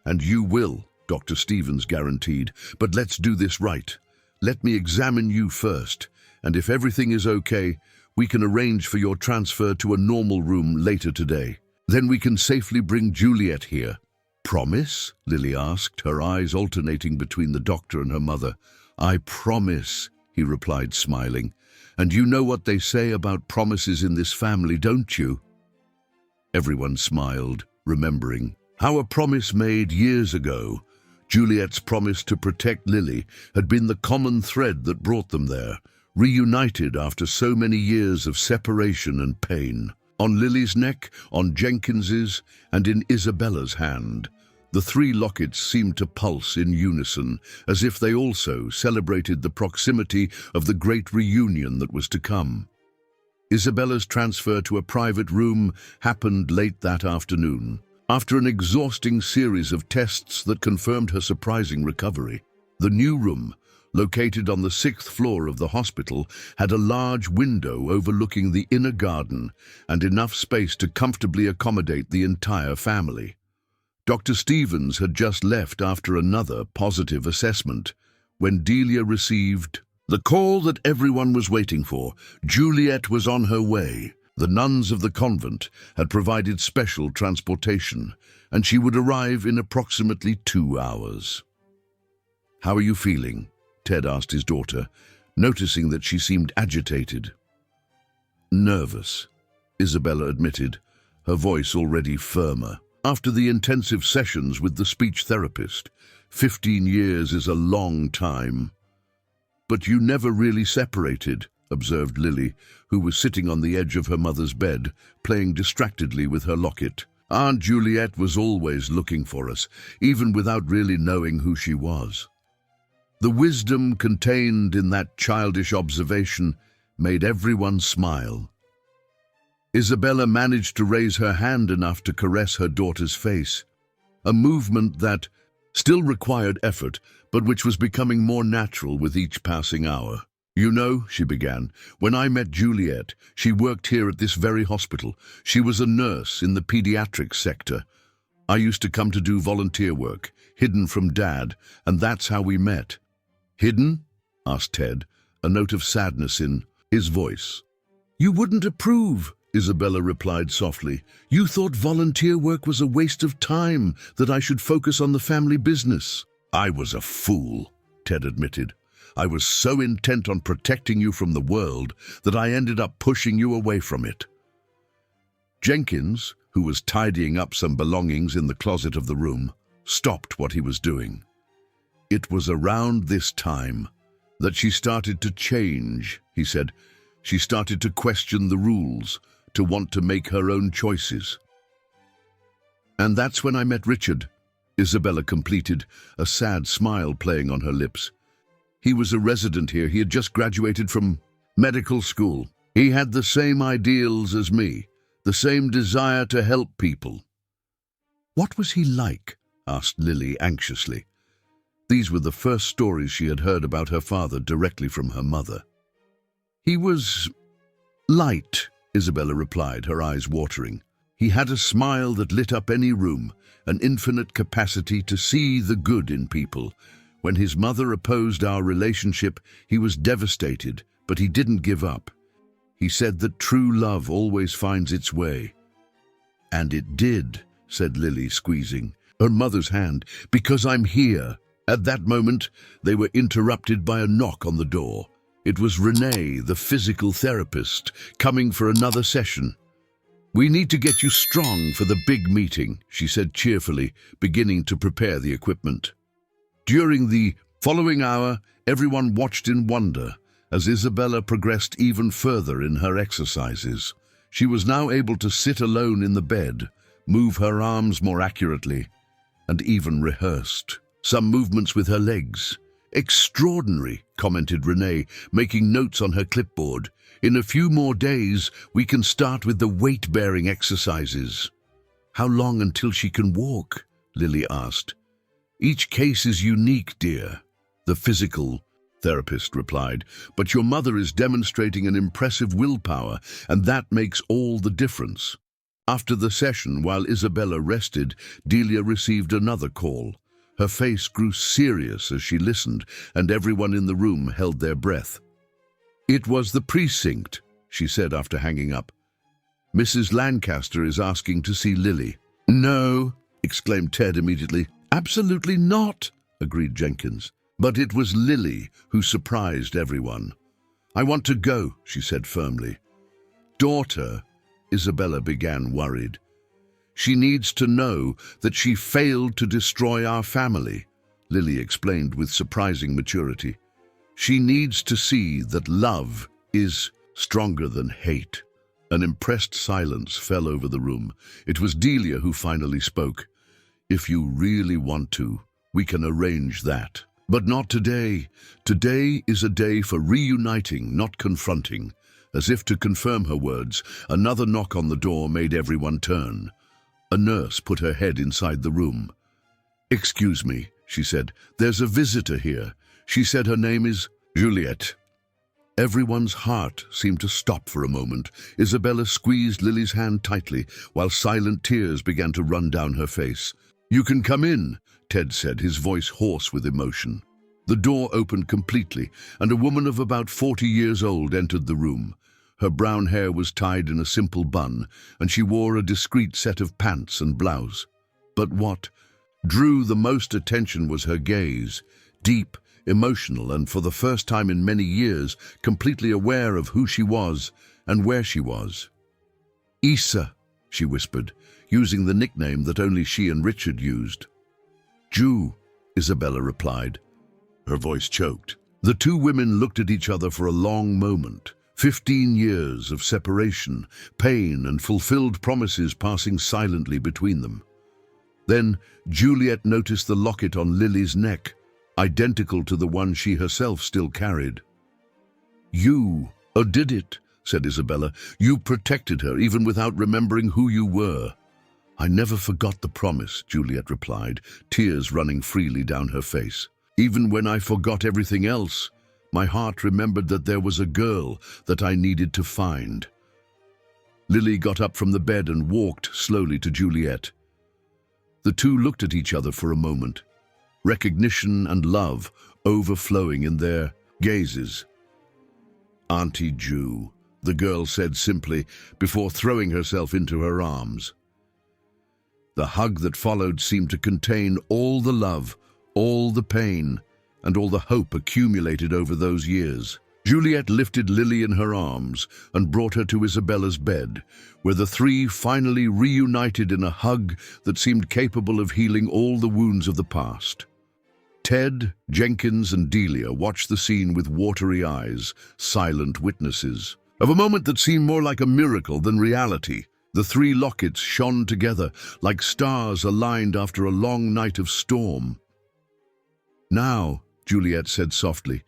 "And you will," Dr. Stevens guaranteed. "But let's do this right. Let me examine you first, and if everything is okay, we can arrange for your transfer to a normal room later today. Then we can safely bring Juliet here." "Promise?" Lily asked, her eyes alternating between the doctor and her mother. "I promise," he replied, smiling. "And you know what they say about promises in this family, don't you?" Everyone smiled, remembering how a promise made years ago, Juliet's promise to protect Lily, had been the common thread that brought them there, reunited after so many years of separation and pain. On Lily's neck, on Jenkins's, and in Isabella's hand, the 3 lockets seemed to pulse in unison, as if they also celebrated the proximity of the great reunion that was to come. Isabella's transfer to a private room happened late that afternoon. After an exhausting series of tests that confirmed her surprising recovery, the new room, located on the 6th floor of the hospital, had a large window overlooking the inner garden and enough space to comfortably accommodate the entire family. Dr. Stevens had just left after another positive assessment when Delia received the call that everyone was waiting for. Juliet was on her way. The nuns of the convent had provided special transportation, and she would arrive in approximately 2 hours. "How are you feeling?" Ted asked his daughter, noticing that she seemed agitated. "Nervous," Isabella admitted, her voice already firmer. After the intensive sessions with the speech therapist, 15 years is a long time. "But you never really separated," observed Lily, who was sitting on the edge of her mother's bed, playing distractedly with her locket. "Aunt Juliet was always looking for us, even without really knowing who she was." The wisdom contained in that childish observation made everyone smile. Isabella managed to raise her hand enough to caress her daughter's face, a movement that still required effort, but which was becoming more natural with each passing hour. "You know," she began, "when I met Juliet, she worked here at this very hospital. She was a nurse in the pediatrics sector. I used to come to do volunteer work, hidden from Dad, and that's how we met." "Hidden?" asked Ted, a note of sadness in his voice. "You wouldn't approve," Isabella replied softly. "You thought volunteer work was a waste of time, that I should focus on the family business." "I was a fool," Ted admitted. "I was so intent on protecting you from the world that I ended up pushing you away from it." Jenkins, who was tidying up some belongings in the closet of the room, stopped what he was doing. "It was around this time that she started to change," he said. "She started to question the rules, to want to make her own choices. And that's when I met Richard," Isabella completed, a sad smile playing on her lips. "He was a resident here. He had just graduated from medical school. He had the same ideals as me, the same desire to help people." "What was he like?" asked Lily anxiously. These were the first stories she had heard about her father directly from her mother. "He was light," Isabella replied, her eyes watering. "He had a smile that lit up any room, an infinite capacity to see the good in people. When his mother opposed our relationship, he was devastated, but he didn't give up. He said that true love always finds its way." "And it did," said Lily, squeezing her mother's hand, "because I'm here." At that moment, they were interrupted by a knock on the door. It was Renee, the physical therapist, coming for another session. "We need to get you strong for the big meeting," she said cheerfully, beginning to prepare the equipment. During the following hour, everyone watched in wonder as Isabella progressed even further in her exercises. She was now able to sit alone in the bed, move her arms more accurately, and even rehearsed some movements with her legs. "Extraordinary," commented Renee, making notes on her clipboard. "In a few more days, we can start with the weight-bearing exercises." "How long until she can walk?" Lily asked. "Each case is unique, dear," the physical therapist replied. "But your mother is demonstrating an impressive willpower, and that makes all the difference." After the session, while Isabella rested, Delia received another call. Her face grew serious as she listened, and everyone in the room held their breath. "It was the precinct," she said after hanging up. "Mrs. Lancaster is asking to see Lily." "No," exclaimed Ted immediately. "Absolutely not," agreed Jenkins. But it was Lily who surprised everyone. "I want to go," she said firmly. "Daughter," Isabella began, worried. "She needs to know that she failed to destroy our family," Lily explained with surprising maturity. "She needs to see that love is stronger than hate." An impressed silence fell over the room. It was Delia who finally spoke. "If you really want to, we can arrange that. But not today. Today is a day for reuniting, not confronting. As if to confirm her words, another knock on the door made everyone turn. A nurse put her head inside the room. "Excuse me," she said. "There's a visitor here. She said her name is Juliet." Everyone's heart seemed to stop for a moment. Isabella squeezed Lily's hand tightly, while silent tears began to run down her face. "You can come in," Ted said, his voice hoarse with emotion. The door opened completely, and a woman of about 40 years old entered the room. Her brown hair was tied in a simple bun, and she wore a discreet set of pants and blouse. But what drew the most attention was her gaze, deep, emotional, and for the first time in many years, completely aware of who she was and where she was. "Issa," she whispered, using the nickname that only she and Richard used. "Jew," Isabella replied. Her voice choked. The two women looked at each other for a long moment. 15 years of separation, pain, and fulfilled promises passing silently between them. Then Juliet noticed the locket on Lily's neck, identical to the one she herself still carried. "You did it," said Isabella. "You protected her, even without remembering who you were." "I never forgot the promise," Juliet replied, tears running freely down her face. "Even when I forgot everything else, my heart remembered that there was a girl that I needed to find." Lily got up from the bed and walked slowly to Juliet. The two looked at each other for a moment, recognition and love overflowing in their gazes. "Auntie Jew," the girl said simply, before throwing herself into her arms. The hug that followed seemed to contain all the love, all the pain, and all the hope accumulated over those years. Juliet lifted Lily in her arms and brought her to Isabella's bed, where the three finally reunited in a hug that seemed capable of healing all the wounds of the past. Ted, Jenkins, and Delia watched the scene with watery eyes, silent witnesses of a moment that seemed more like a miracle than reality. The three lockets shone together like stars aligned after a long night of storm. "Now," Juliet said softly,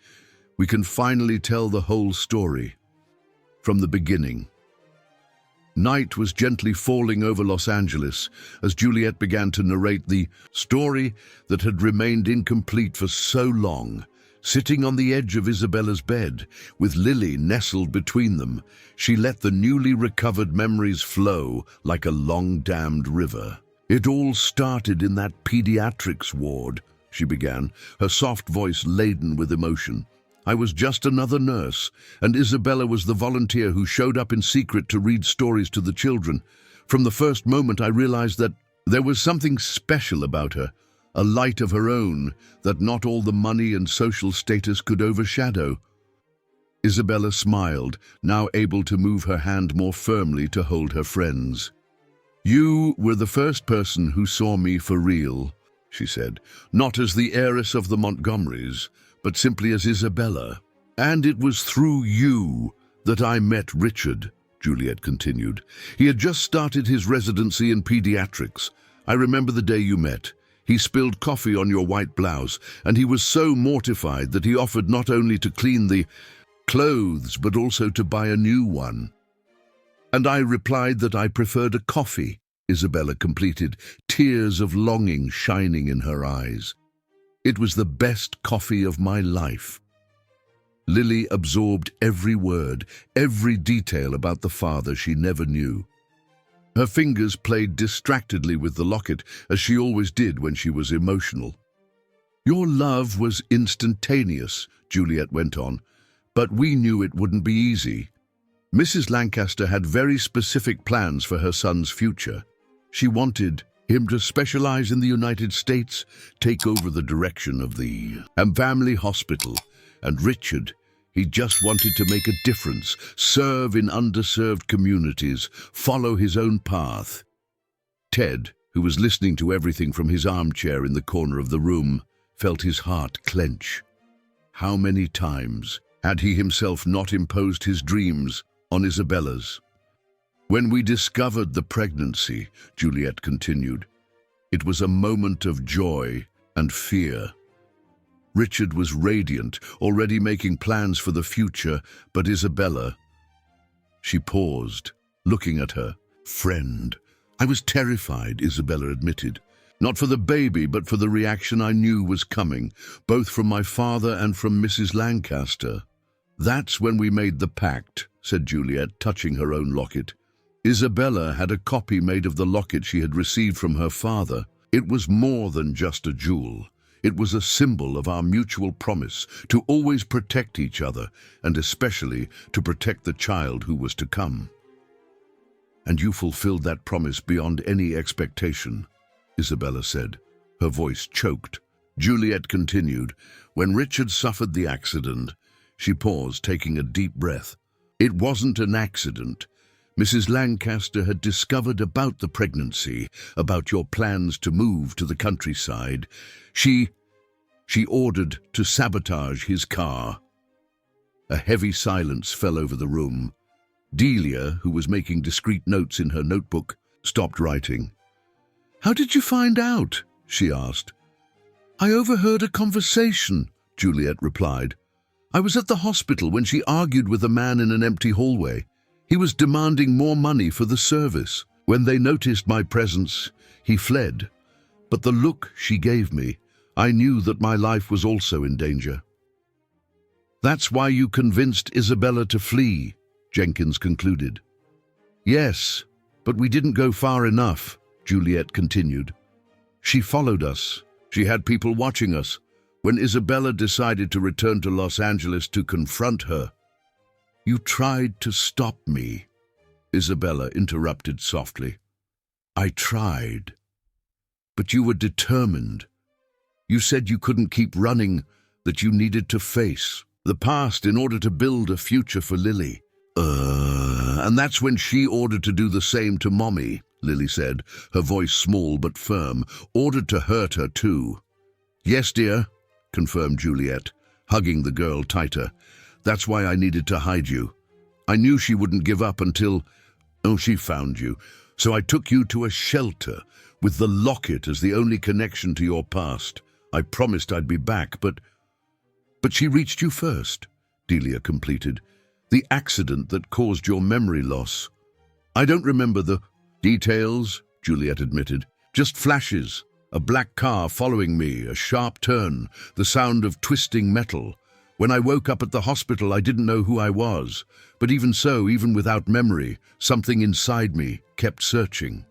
"we can finally tell the whole story. From the beginning." Night was gently falling over Los Angeles as Juliet began to narrate the story that had remained incomplete for so long. Sitting on the edge of Isabella's bed, with Lily nestled between them, she let the newly recovered memories flow like a long-dammed river. "It all started in that pediatrics ward," she began, her soft voice laden with emotion. "I was just another nurse, and Isabella was the volunteer who showed up in secret to read stories to the children. From the first moment I realized that there was something special about her, a light of her own that not all the money and social status could overshadow." Isabella smiled, now able to move her hand more firmly to hold her friend's. "You were the first person who saw me for real," she said, "not as the heiress of the Montgomerys, but simply as Isabella. And it was through you that I met Richard," Juliet continued. "He had just started his residency in pediatrics. I remember the day you met. He spilled coffee on your white blouse, and he was so mortified that he offered not only to clean the clothes, but also to buy a new one. And I replied that I preferred a coffee," Isabella completed, tears of longing shining in her eyes. "It was the best coffee of my life." Lily absorbed every word, every detail about the father she never knew. Her fingers played distractedly with the locket, as she always did when she was emotional. "Your love was instantaneous," Juliet went on, "but we knew it wouldn't be easy. Mrs. Lancaster had very specific plans for her son's future. She wanted him to specialize in the United States, take over the direction of the family hospital, and Richard, he just wanted to make a difference, serve in underserved communities, follow his own path." Ted, who was listening to everything from his armchair in the corner of the room, felt his heart clench. How many times had he himself not imposed his dreams on Isabella's? "When we discovered the pregnancy," Juliet continued, "it was a moment of joy and fear. Richard was radiant, already making plans for the future, but Isabella, She paused, looking at her friend. I was terrified, Isabella admitted. Not for the baby, but for the reaction I knew was coming, both from my father and from Mrs. Lancaster. That's when we made the pact, said Juliet, touching her own locket. Isabella had a copy made of the locket she had received from her father. It was more than just a jewel. It was a symbol of our mutual promise to always protect each other, and especially to protect the child who was to come. And you fulfilled that promise beyond any expectation, Isabella said. Her voice choked. Juliet continued. When Richard suffered the accident, she paused, taking a deep breath. It wasn't an accident. Mrs. Lancaster had discovered about the pregnancy, about your plans to move to the countryside. She ordered to sabotage his car. A heavy silence fell over the room. Delia, who was making discreet notes in her notebook, stopped writing. How did you find out? She asked. I overheard a conversation, Juliet replied. I was at the hospital when she argued with a man in an empty hallway. He was demanding more money for the service. When they noticed my presence, he fled. But the look she gave me, I knew that my life was also in danger. That's why you convinced Isabella to flee, Jenkins concluded. Yes, but we didn't go far enough, Juliet continued. She followed us. She had people watching us. When Isabella decided to return to Los Angeles to confront her, you tried to stop me, Isabella interrupted softly. I tried. But you were determined. You said you couldn't keep running, that you needed to face the past in order to build a future for Lily. And that's when she ordered to do the same to Mommy, Lily said, her voice small but firm, ordered to hurt her too. Yes, dear, confirmed Juliet, hugging the girl tighter. That's why I needed to hide you. I knew she wouldn't give up until, she found you. So I took you to a shelter, with the locket as the only connection to your past. I promised I'd be back, but she reached you first, Delia completed. The accident that caused your memory loss. I don't remember the details, Juliet admitted. Just flashes. A black car following me, a sharp turn, the sound of twisting metal. When I woke up at the hospital, I didn't know who I was. But even so, even without memory, something inside me kept searching.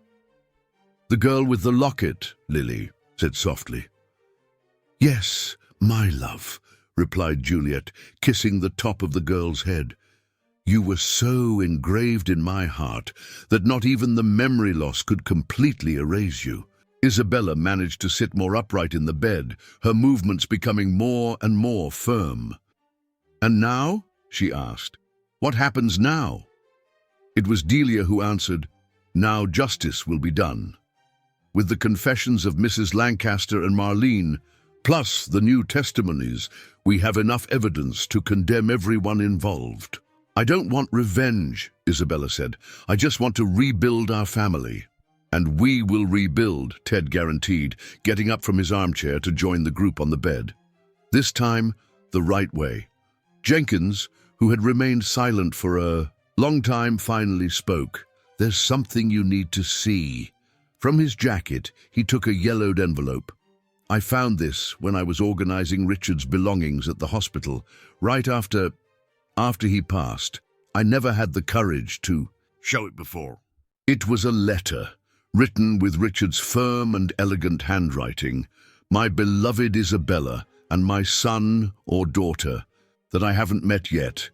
The girl with the locket, Lily said softly. Yes, my love, replied Juliet, kissing the top of the girl's head. You were so engraved in my heart that not even the memory loss could completely erase you. Isabella managed to sit more upright in the bed, her movements becoming more and more firm. And now? She asked. What happens now? It was Delia who answered, Now justice will be done. With the confessions of Mrs. Lancaster and Marlene, plus the new testimonies, we have enough evidence to condemn everyone involved. I don't want revenge, Isabella said. I just want to rebuild our family. And we will rebuild, Ted guaranteed, getting up from his armchair to join the group on the bed. This time, the right way. Jenkins, who had remained silent for a long time, finally spoke. There's something you need to see. From his jacket, he took a yellowed envelope. I found this when I was organizing Richard's belongings at the hospital, right after he passed. I never had the courage to show it before. It was a letter, written with Richard's firm and elegant handwriting. My beloved Isabella and my son or daughter, that I haven't met yet.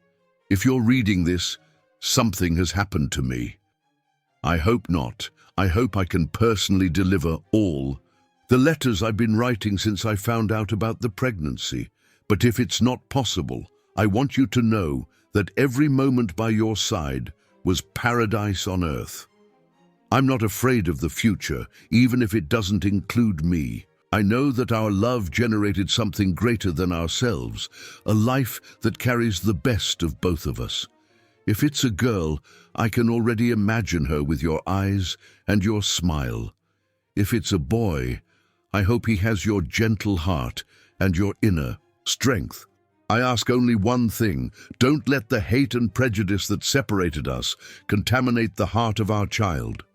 If you're reading this, something has happened to me. I hope not. I hope I can personally deliver all the letters I've been writing since I found out about the pregnancy. But if it's not possible, I want you to know that every moment by your side was paradise on earth. I'm not afraid of the future, even if it doesn't include me. I know that our love generated something greater than ourselves, a life that carries the best of both of us. If it's a girl, I can already imagine her with your eyes and your smile. If it's a boy, I hope he has your gentle heart and your inner strength. I ask only one thing. Don't let the hate and prejudice that separated us contaminate the heart of our child.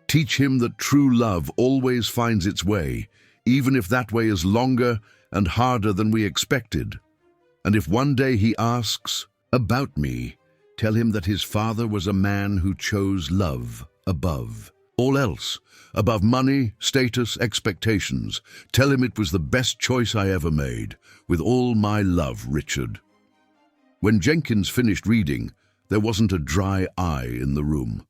Teach him that true love always finds its way, even if that way is longer and harder than we expected. And if one day he asks about me, tell him that his father was a man who chose love above all else, above money, status, expectations. Tell him it was the best choice I ever made. With all my love, Richard. When Jenkins finished reading, there wasn't a dry eye in the room.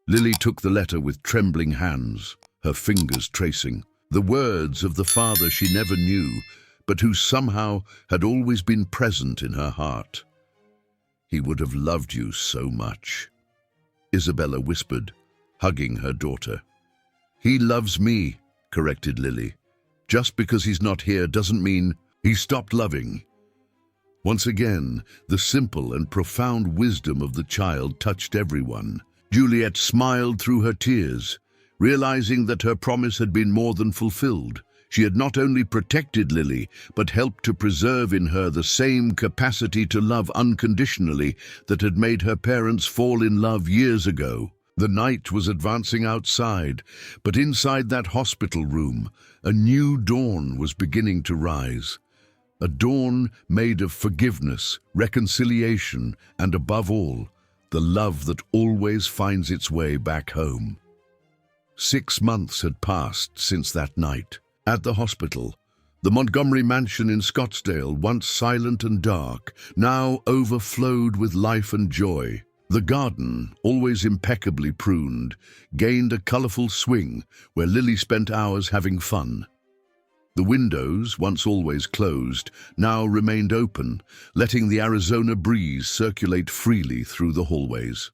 Lily took the letter with trembling hands, her fingers tracing the words of the father she never knew, but who somehow had always been present in her heart. He would have loved you so much, Isabella whispered, hugging her daughter. He loves me, corrected Lily. Just because he's not here doesn't mean he stopped loving. Once again, the simple and profound wisdom of the child touched everyone. Juliet smiled through her tears, realizing that her promise had been more than fulfilled. She had not only protected Lily, but helped to preserve in her the same capacity to love unconditionally that had made her parents fall in love years ago. The night was advancing outside, but inside that hospital room, a new dawn was beginning to rise. A dawn made of forgiveness, reconciliation, and above all, the love that always finds its way back home. 6 months had passed since that night. At the hospital, the Montgomery mansion in Scottsdale, once silent and dark, now overflowed with life and joy. The garden, always impeccably pruned, gained a colorful swing where Lily spent hours having fun. The windows, once always closed, now remained open, letting the Arizona breeze circulate freely through the hallways.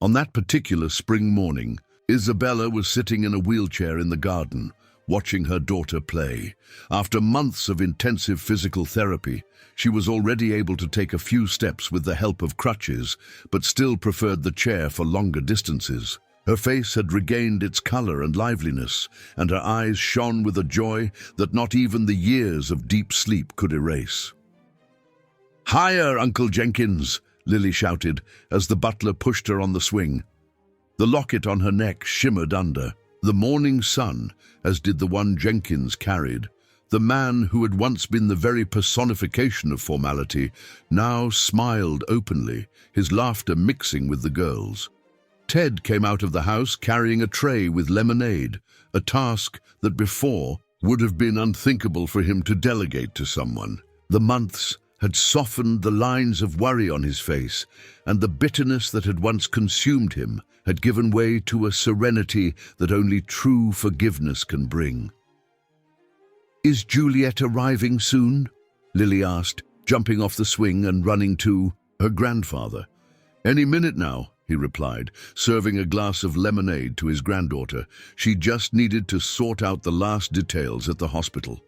On that particular spring morning, Isabella was sitting in a wheelchair in the garden, watching her daughter play. After months of intensive physical therapy, she was already able to take a few steps with the help of crutches, but still preferred the chair for longer distances. Her face had regained its color and liveliness, and her eyes shone with a joy that not even the years of deep sleep could erase. "Higher, Uncle Jenkins!" Lily shouted as the butler pushed her on the swing. The locket on her neck shimmered under. The morning sun, as did the one Jenkins carried, the man who had once been the very personification of formality, now smiled openly, his laughter mixing with the girls'. Ted came out of the house carrying a tray with lemonade, a task that before would have been unthinkable for him to delegate to someone. The months had softened the lines of worry on his face, and the bitterness that had once consumed him had given way to a serenity that only true forgiveness can bring. "Is Juliet arriving soon?" Lily asked, jumping off the swing and running to her grandfather. "Any minute now," he replied, serving a glass of lemonade to his granddaughter. She just needed to sort out the last details at the hospital.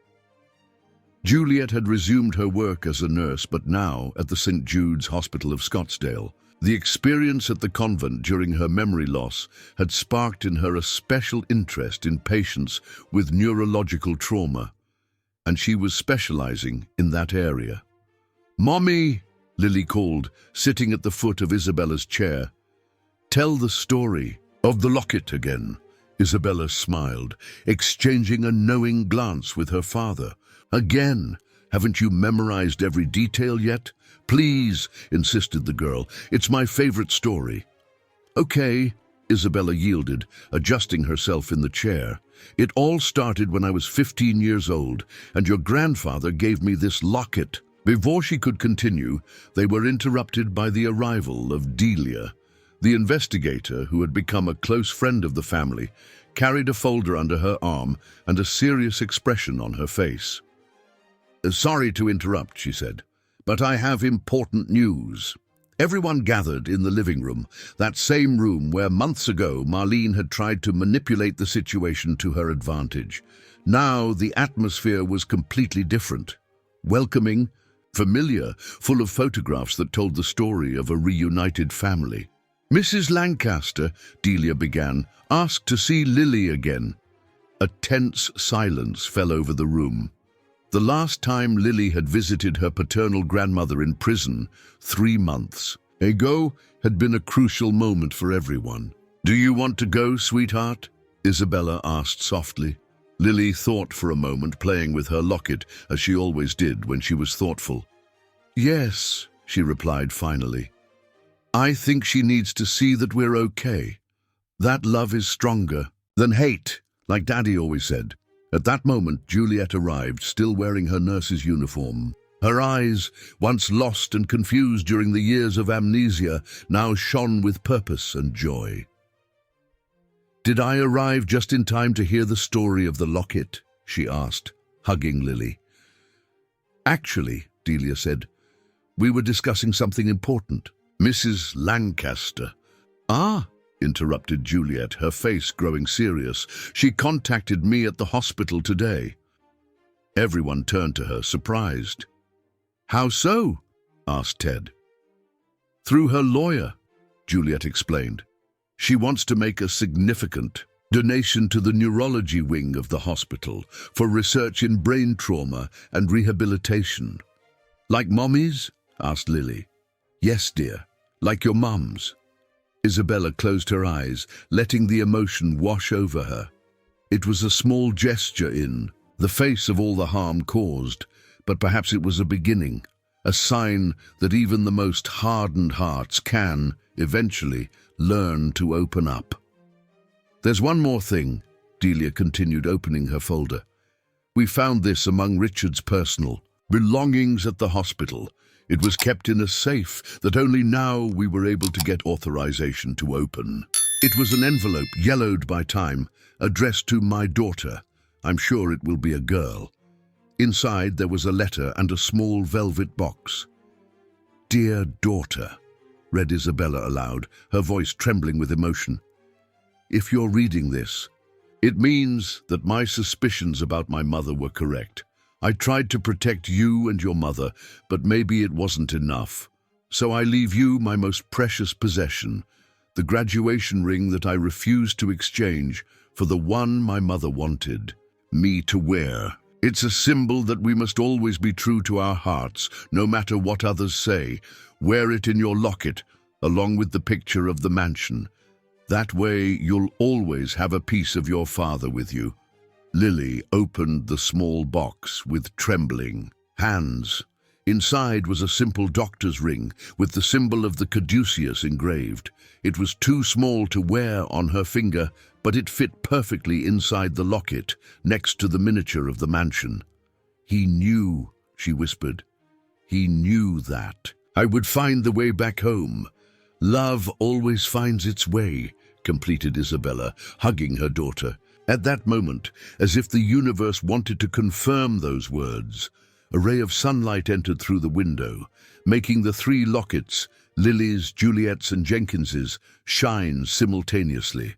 Juliet had resumed her work as a nurse, but now at the St. Jude's Hospital of Scottsdale. The experience at the convent during her memory loss had sparked in her a special interest in patients with neurological trauma, and she was specializing in that area. "Mommy," Lily called, sitting at the foot of Isabella's chair. "Tell the story of the locket again." Isabella smiled, exchanging a knowing glance with her father. "Again? Haven't you memorized every detail yet?" "Please," insisted the girl. "It's my favorite story." "Okay," Isabella yielded, adjusting herself in the chair. "It all started when I was 15 years old, and your grandfather gave me this locket." Before she could continue, they were interrupted by the arrival of Delia. The investigator, who had become a close friend of the family, carried a folder under her arm and a serious expression on her face. "Sorry to interrupt," she said, "but I have important news." Everyone gathered in the living room, that same room where months ago Marlene had tried to manipulate the situation to her advantage. Now the atmosphere was completely different. Welcoming, familiar, full of photographs that told the story of a reunited family. "Mrs. Lancaster," Delia began, "asked to see Lily again." A tense silence fell over the room. The last time Lily had visited her paternal grandmother in prison, 3 months ago, had been a crucial moment for everyone. "Do you want to go, sweetheart?" Isabella asked softly. Lily thought for a moment, playing with her locket, as she always did when she was thoughtful. "Yes," she replied finally. "I think she needs to see that we're okay. That love is stronger than hate, like Daddy always said." At that moment, Juliet arrived, still wearing her nurse's uniform. Her eyes, once lost and confused during the years of amnesia, now shone with purpose and joy. "Did I arrive just in time to hear the story of the locket?" she asked, hugging Lily. "Actually," Delia said, "we were discussing something important." "Mrs. Lancaster." "Ah," interrupted Juliet, her face growing serious. "She contacted me at the hospital today." Everyone turned to her, surprised. "How so?" asked Ted. "Through her lawyer," Juliet explained. "She wants to make a significant donation to the neurology wing of the hospital for research in brain trauma and rehabilitation." "Like Mommy's?" asked Lily. "Yes, dear, like your mum's." Isabella closed her eyes, letting the emotion wash over her. It was a small gesture in the face of all the harm caused, but perhaps it was a beginning, a sign that even the most hardened hearts can, eventually, learn to open up. "There's one more thing," Delia continued, opening her folder. "We found this among Richard's personal belongings at the hospital. It was kept in a safe that only now we were able to get authorization to open. It was an envelope, yellowed by time, addressed to my daughter. I'm sure it will be a girl. Inside there was a letter and a small velvet box. 'Dear daughter,'" read Isabella aloud, her voice trembling with emotion. "If you're reading this, it means that my suspicions about my mother were correct. I tried to protect you and your mother, but maybe it wasn't enough. So I leave you my most precious possession, the graduation ring that I refused to exchange for the one my mother wanted me to wear. It's a symbol that we must always be true to our hearts, no matter what others say. Wear it in your locket, along with the picture of the mansion. That way you'll always have a piece of your father with you." Lily opened the small box with trembling hands. Inside was a simple doctor's ring with the symbol of the caduceus engraved. It was too small to wear on her finger, but it fit perfectly inside the locket, next to the miniature of the mansion. "He knew," she whispered. "He knew that I would find the way back home. Love always finds its way," completed Isabella, hugging her daughter. At that moment, as if the universe wanted to confirm those words, a ray of sunlight entered through the window, making the 3 lockets, Lily's, Juliet's, and Jenkins's, shine simultaneously.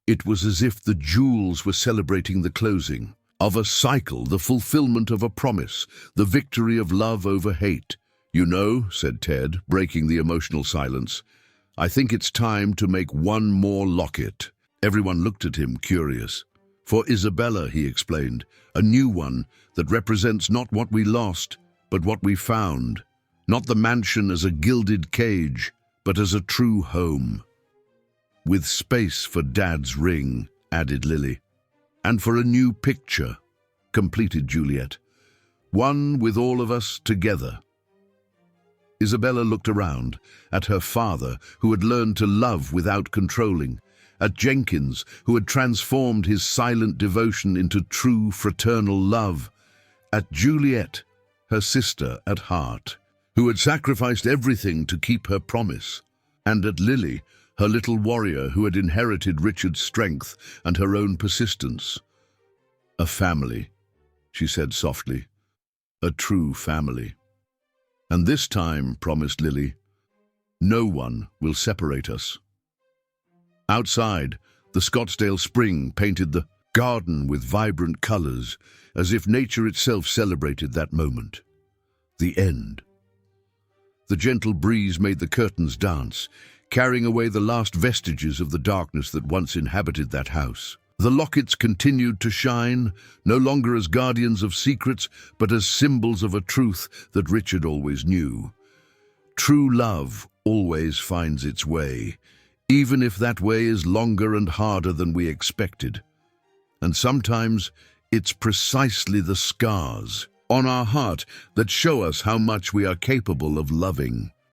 It was as if the jewels were celebrating the closing of a cycle, the fulfillment of a promise, the victory of love over hate. "You know," said Ted, breaking the emotional silence, "I think it's time to make one more locket." Everyone looked at him, curious. "For Isabella," he explained, "a new one that represents not what we lost, but what we found. Not the mansion as a gilded cage, but as a true home. With space for Dad's ring," added Lily. "And for a new picture," completed Juliet. "One with all of us together." Isabella looked around, at her father, who had learned to love without controlling, at Jenkins, who had transformed his silent devotion into true fraternal love, at Juliet, her sister at heart, who had sacrificed everything to keep her promise, and at Lily, her little warrior who had inherited Richard's strength and her own persistence. "A family," she said softly, "a true family. And this time," promised Lily, "no one will separate us." Outside, the Scottsdale spring painted the garden with vibrant colors, as if nature itself celebrated that moment. The end. The gentle breeze made the curtains dance, carrying away the last vestiges of the darkness that once inhabited that house. The lockets continued to shine, no longer as guardians of secrets, but as symbols of a truth that Richard always knew. True love always finds its way, even if that way is longer and harder than we expected. And sometimes it's precisely the scars on our heart that show us how much we are capable of loving.